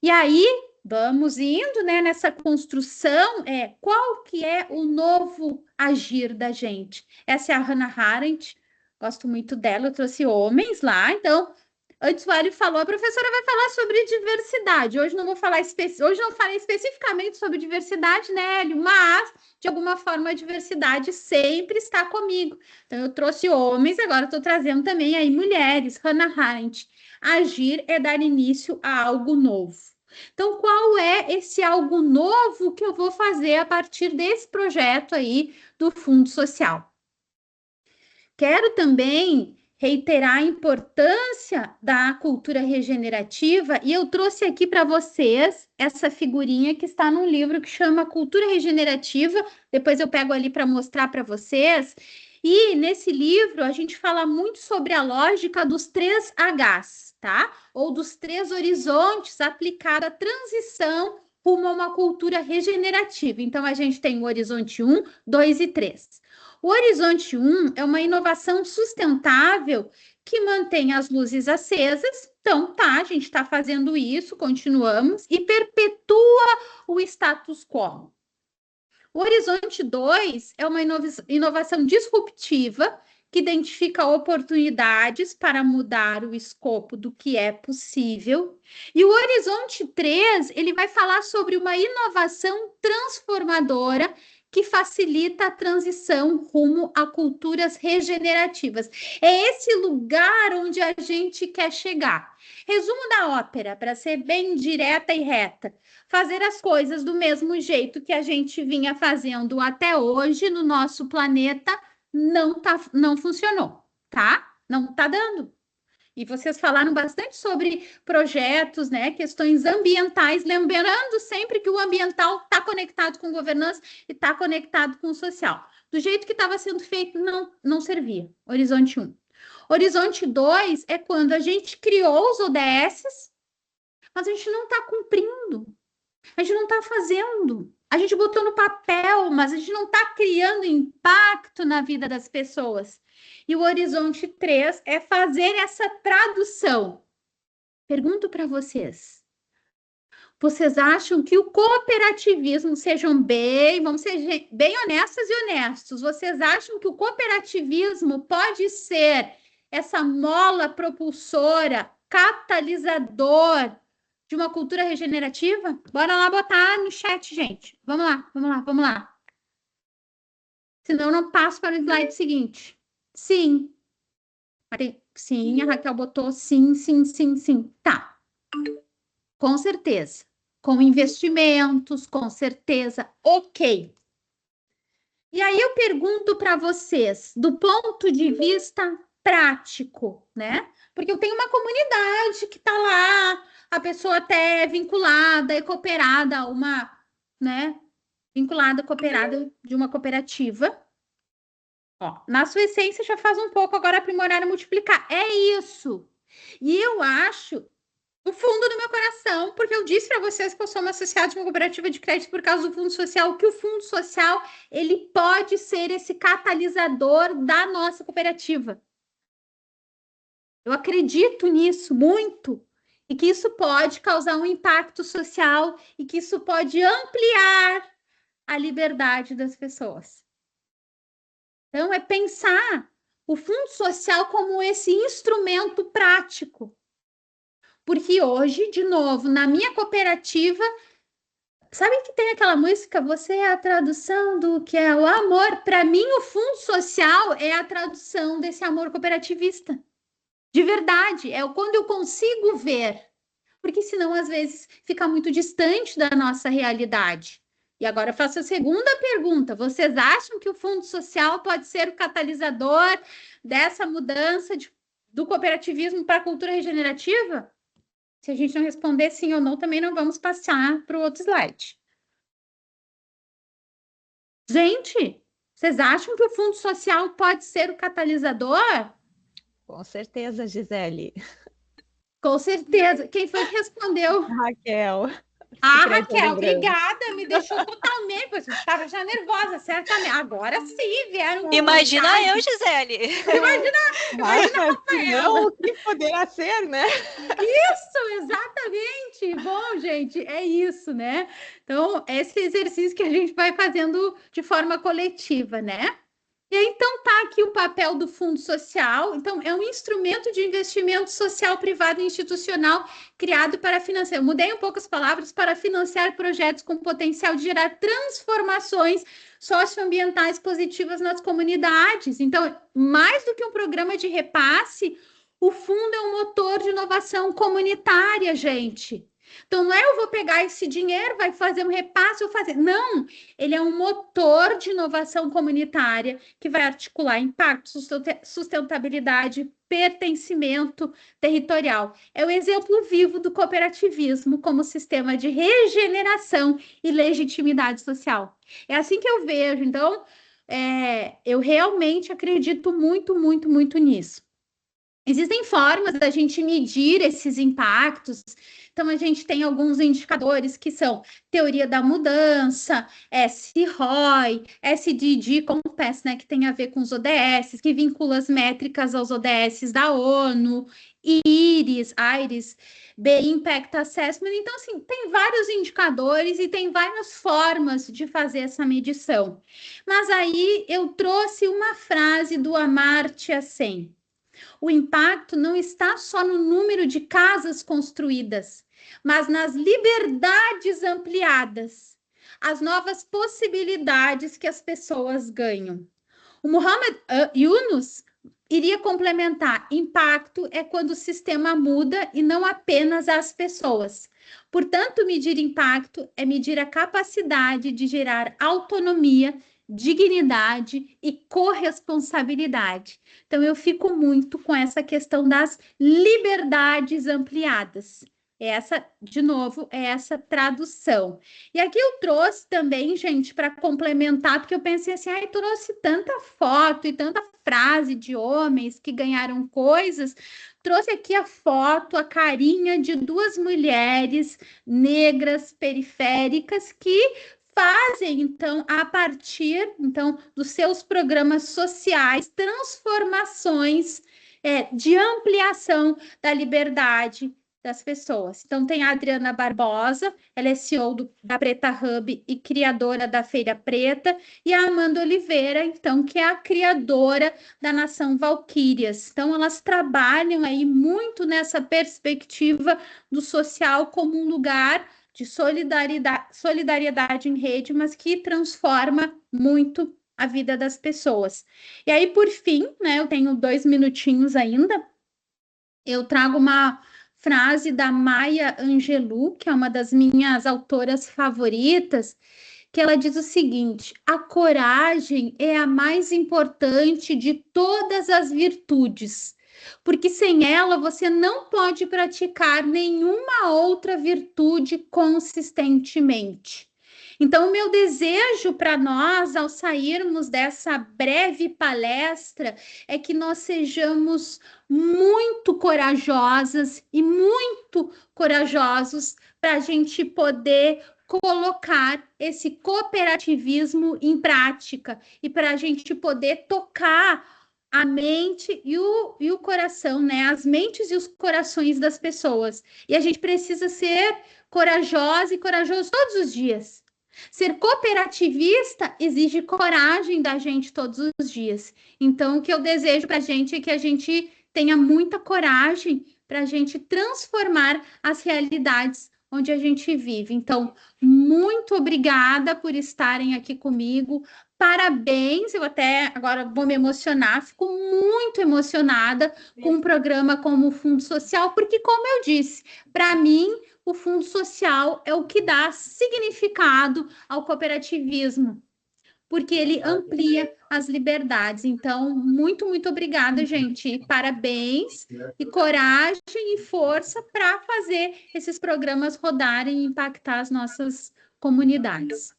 E aí, vamos indo, né, nessa construção, qual que é o novo agir da gente? Essa é a Hannah Arendt, gosto muito dela, eu trouxe homens lá, então, antes o Hélio falou, a professora vai falar sobre diversidade, hoje não vou falar, hoje não falei especificamente sobre diversidade, né, Hélio, mas, de alguma forma, a diversidade sempre está comigo. Então, eu trouxe homens, agora estou trazendo também aí mulheres, Hannah Arendt. Agir é dar início a algo novo. Então, qual é esse algo novo que eu vou fazer a partir desse projeto aí do Fundo Social? Quero também reiterar a importância da cultura regenerativa e eu trouxe aqui para vocês essa figurinha que está num livro que chama Cultura Regenerativa, depois eu pego ali para mostrar para vocês. E nesse livro a gente fala muito sobre a lógica dos 3 Hs, tá? Ou dos 3 horizontes aplicada à transição rumo a uma cultura regenerativa. Então a gente tem o horizonte 1, 2 e 3. O horizonte 1 é uma inovação sustentável que mantém as luzes acesas. Então, tá, a gente está fazendo isso, continuamos, e perpetua o status quo. O horizonte 2 é uma inovação disruptiva que identifica oportunidades para mudar o escopo do que é possível. E o horizonte 3, ele vai falar sobre uma inovação transformadora que facilita a transição rumo a culturas regenerativas. É esse lugar onde a gente quer chegar. Resumo da ópera, para ser bem direta e reta. Fazer as coisas do mesmo jeito que a gente vinha fazendo até hoje no nosso planeta não funcionou, tá? Não tá dando. E vocês falaram bastante sobre projetos, né, questões ambientais, lembrando sempre que o ambiental está conectado com governança e está conectado com o social. Do jeito que estava sendo feito, não servia. Horizonte 1. Horizonte 2 é quando a gente criou os ODS, mas a gente não está cumprindo. A gente não está fazendo. A gente botou no papel, mas a gente não está criando impacto na vida das pessoas. E o horizonte 3 é fazer essa tradução. Pergunto para vocês. Vocês acham que o cooperativismo, vamos ser bem honestas e honestos, vocês acham que o cooperativismo pode ser essa mola propulsora, catalisador de uma cultura regenerativa? Bora lá botar no chat, gente. Vamos lá. Senão eu não passo para o slide seguinte. Sim. Sim, a Raquel botou sim. Tá. Com certeza. Com investimentos, com certeza. Ok. E aí eu pergunto para vocês, do ponto de vista prático, né? Porque eu tenho uma comunidade que está lá, a pessoa até é vinculada e cooperada a uma, né? Cooperada de uma cooperativa. Ó, na sua essência já faz um pouco, agora aprimorar e multiplicar. É isso. E eu acho, do fundo do meu coração, porque eu disse para vocês que eu sou uma associada de uma cooperativa de crédito por causa do Fundo Social, que o Fundo Social, ele pode ser esse catalisador da nossa cooperativa. Eu acredito nisso muito, e que isso pode causar um impacto social, e que isso pode ampliar a liberdade das pessoas. Então, é pensar o Fundo Social como esse instrumento prático. Porque hoje, de novo, na minha cooperativa, sabe que tem aquela música, você é a tradução do que é o amor? Para mim, o Fundo Social é a tradução desse amor cooperativista. De verdade, é quando eu consigo ver. Porque senão, às vezes, fica muito distante da nossa realidade. E agora eu faço a segunda pergunta. Vocês acham que o Fundo Social pode ser o catalisador dessa mudança do cooperativismo para a cultura regenerativa? Se a gente não responder sim ou não, também não vamos passar para o outro slide. Gente, vocês acham que o Fundo Social pode ser o catalisador? Com certeza, Gisele. Com certeza. Quem foi que respondeu? Raquel. Ah, Fred tá Raquel, lembrando. obrigada, me deixou totalmente, pois eu estava já nervosa, certamente. Agora sim, vieram Imagina eu, vontade. Gisele. Mas se não, o que poderá ser, né? Isso, exatamente. Bom, gente, é isso, né? Então, esse exercício que a gente vai fazendo de forma coletiva, né? E aí, então, tá aqui o papel do Fundo Social. Então, é um instrumento de investimento social, privado e institucional criado para financiar. Eu mudei um pouco as palavras, para financiar projetos com potencial de gerar transformações socioambientais positivas nas comunidades. Então, mais do que um programa de repasse, o fundo é um motor de inovação comunitária, gente. Então, não é eu vou pegar esse dinheiro, vai fazer um repasse, eu fazer. Não, ele é um motor de inovação comunitária que vai articular impacto, sustentabilidade, pertencimento territorial. É o exemplo vivo do cooperativismo como sistema de regeneração e legitimidade social. É assim que eu vejo. Então, eu realmente acredito muito, muito, muito nisso. Existem formas da gente medir esses impactos. Então, a gente tem alguns indicadores que são teoria da mudança, SROI, SDG Compass, né, que tem a ver com os ODS, que vincula as métricas aos ODS da ONU, IRIS, BI Impact Assessment. Então, assim, tem vários indicadores e tem várias formas de fazer essa medição. Mas aí eu trouxe uma frase do Amartya Sen. O impacto não está só no número de casas construídas, mas nas liberdades ampliadas, as novas possibilidades que as pessoas ganham. O Muhammad Yunus iria complementar: impacto é quando o sistema muda e não apenas as pessoas. Portanto, medir impacto é medir a capacidade de gerar autonomia, dignidade e corresponsabilidade. Então, eu fico muito com essa questão das liberdades ampliadas. Essa, de novo, é essa tradução. E aqui eu trouxe também, gente, para complementar, porque eu pensei assim, trouxe tanta foto e tanta frase de homens que ganharam coisas, trouxe aqui a foto, a carinha de duas mulheres negras periféricas que fazem, então, a partir, então, dos seus programas sociais, transformações de ampliação da liberdade das pessoas. Então, tem a Adriana Barbosa, ela é CEO da Preta Hub e criadora da Feira Preta, e a Amanda Oliveira, então, que é a criadora da Nação Valquírias. Então, elas trabalham aí muito nessa perspectiva do social como um lugar de solidariedade em rede, mas que transforma muito a vida das pessoas. E aí, por fim, né, eu tenho 2 minutinhos ainda, eu trago uma frase da Maya Angelou, que é uma das minhas autoras favoritas, que ela diz o seguinte: a coragem é a mais importante de todas as virtudes, porque sem ela você não pode praticar nenhuma outra virtude consistentemente. Então, o meu desejo para nós, ao sairmos dessa breve palestra, é que nós sejamos muito corajosas e muito corajosos para a gente poder colocar esse cooperativismo em prática e para a gente poder tocar a mente e o coração, né? As mentes e os corações das pessoas. E a gente precisa ser corajosa e corajoso todos os dias. Ser cooperativista exige coragem da gente todos os dias. Então, o que eu desejo para a gente é que a gente tenha muita coragem para a gente transformar as realidades onde a gente vive. Então, muito obrigada por estarem aqui comigo. Parabéns, eu até agora vou me emocionar, fico muito emocionada com um programa como o Fundo Social, porque, como eu disse, para mim, o Fundo Social é o que dá significado ao cooperativismo, porque ele amplia as liberdades. Então, muito, muito obrigada, gente. Parabéns e coragem e força para fazer esses programas rodarem e impactar as nossas comunidades.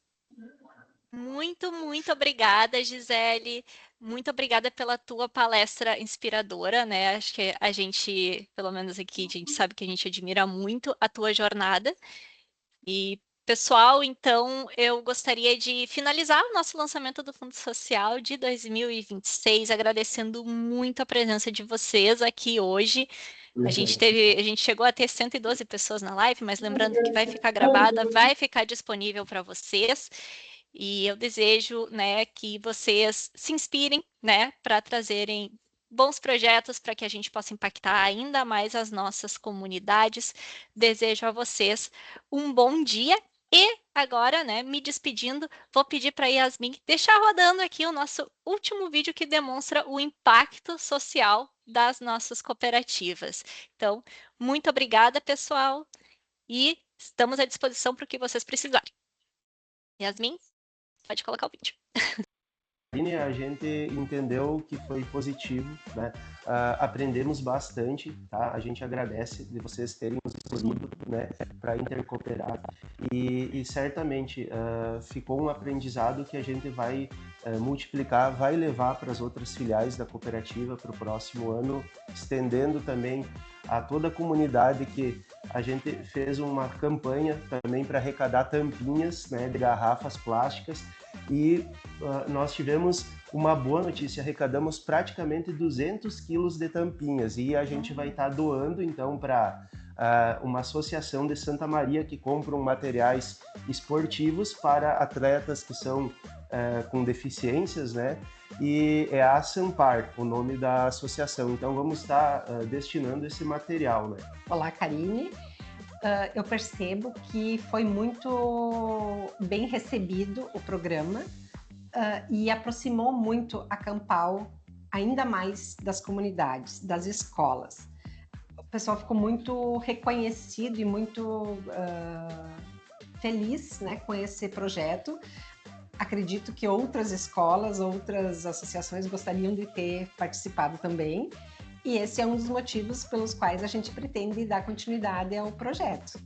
Muito, muito obrigada, Gisele. Muito obrigada pela tua palestra inspiradora, né? Acho que a gente, pelo menos aqui, a gente sabe que a gente admira muito a tua jornada. E, pessoal, então, eu gostaria de finalizar o nosso lançamento do Fundo Social de 2026, agradecendo muito a presença de vocês aqui hoje. A gente chegou a ter 112 pessoas na live, mas lembrando que vai ficar gravada, vai ficar disponível para vocês. E eu desejo, né, que vocês se inspirem, né, para trazerem bons projetos para que a gente possa impactar ainda mais as nossas comunidades. Desejo a vocês um bom dia. E agora, né, me despedindo, vou pedir para a Yasmin deixar rodando aqui o nosso último vídeo que demonstra o impacto social das nossas cooperativas. Então, muito obrigada, pessoal, e estamos à disposição para o que vocês precisarem. Yasmin, pode colocar o vídeo. A gente entendeu que foi positivo, né? Aprendemos bastante, tá? A gente agradece de vocês terem nos escolhido, né, para intercooperar e certamente ficou um aprendizado que a gente vai multiplicar, vai levar para as outras filiais da cooperativa para o próximo ano, estendendo também a toda a comunidade que a gente fez uma campanha também para arrecadar tampinhas, né, de garrafas plásticas e nós tivemos uma boa notícia, arrecadamos praticamente 200 quilos de tampinhas e a gente vai estar doando então para uma associação de Santa Maria que compram materiais esportivos para atletas que são com deficiências, né? E é a Sampar, o nome da associação. Então vamos estar destinando esse material, né? Olá, Karine. Eu percebo que foi muito bem recebido o programa e aproximou muito a Campal ainda mais das comunidades, das escolas. O pessoal ficou muito reconhecido e muito feliz, né, com esse projeto. Acredito que outras escolas, outras associações gostariam de ter participado também. E esse é um dos motivos pelos quais a gente pretende dar continuidade ao projeto.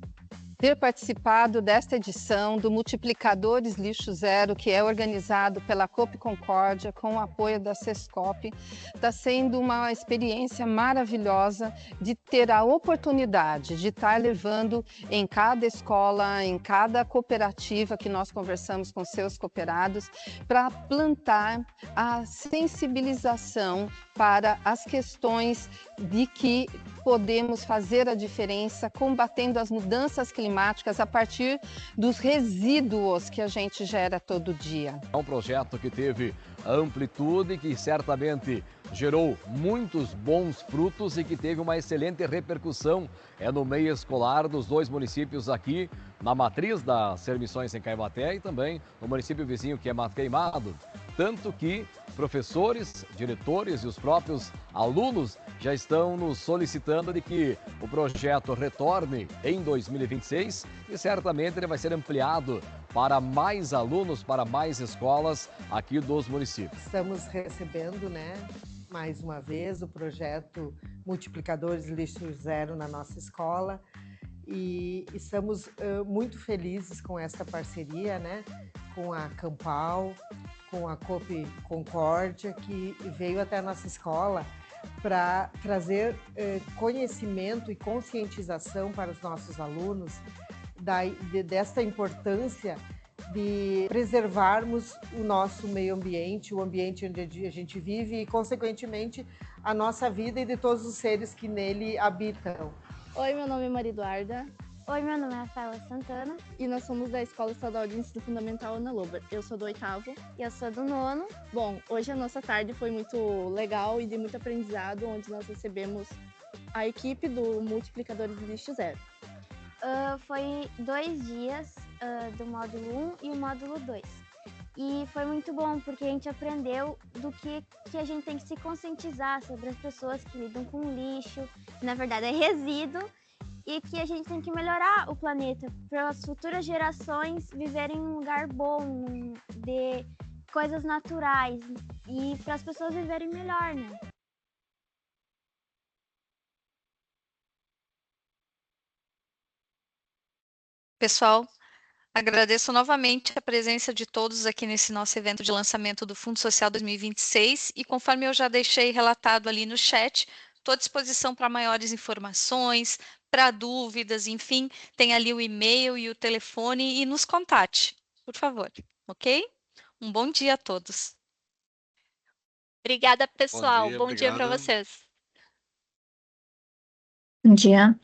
Ter participado desta edição do Multiplicadores Lixo Zero, que é organizado pela Coop Concórdia, com o apoio da Sescop, está sendo uma experiência maravilhosa de ter a oportunidade de estar levando em cada escola, em cada cooperativa que nós conversamos com seus cooperados, para plantar a sensibilização para as questões de que podemos fazer a diferença combatendo as mudanças climáticas a partir dos resíduos que a gente gera todo dia. É um projeto que teve amplitude, que certamente gerou muitos bons frutos e que teve uma excelente repercussão no meio escolar dos dois municípios aqui, na matriz da Sermissões em Caibaté e também no município vizinho que é Mato Queimado. Tanto que professores, diretores e os próprios alunos já estão nos solicitando de que o projeto retorne em 2026 e certamente ele vai ser ampliado para mais alunos, para mais escolas aqui dos municípios. Estamos recebendo, né, mais uma vez o projeto Multiplicadores Lixo Zero na nossa escola e estamos muito felizes com esta parceria, né, com a Campal, com a Coop Concórdia, que veio até a nossa escola para trazer conhecimento e conscientização para os nossos alunos desta importância de preservarmos o nosso meio ambiente, o ambiente onde a gente vive e, consequentemente, a nossa vida e de todos os seres que nele habitam. Oi, meu nome é Maria Eduarda. Oi, meu nome é Rafaela Santana. E nós somos da Escola Estadual de Ensino Fundamental Ana Lober. Eu sou do 8º. E eu sou do 9º. Bom, hoje a nossa tarde foi muito legal e de muito aprendizado, onde nós recebemos a equipe do Multiplicadores de Lixo Zero. Foi 2 dias do módulo 1 e o módulo 2. E foi muito bom, porque a gente aprendeu do que a gente tem que se conscientizar sobre as pessoas que lidam com lixo, que na verdade é resíduo, e que a gente tem que melhorar o planeta para as futuras gerações viverem em um lugar bom, de coisas naturais, e para as pessoas viverem melhor, né? Pessoal, agradeço novamente a presença de todos aqui nesse nosso evento de lançamento do Fundo Social 2026 e conforme eu já deixei relatado ali no chat, estou à disposição para maiores informações, para dúvidas, enfim, tem ali o e-mail e o telefone e nos contate, por favor, ok? Um bom dia a todos. Obrigada, pessoal. dia, Bom dia para obrigada. vocês. Bom dia.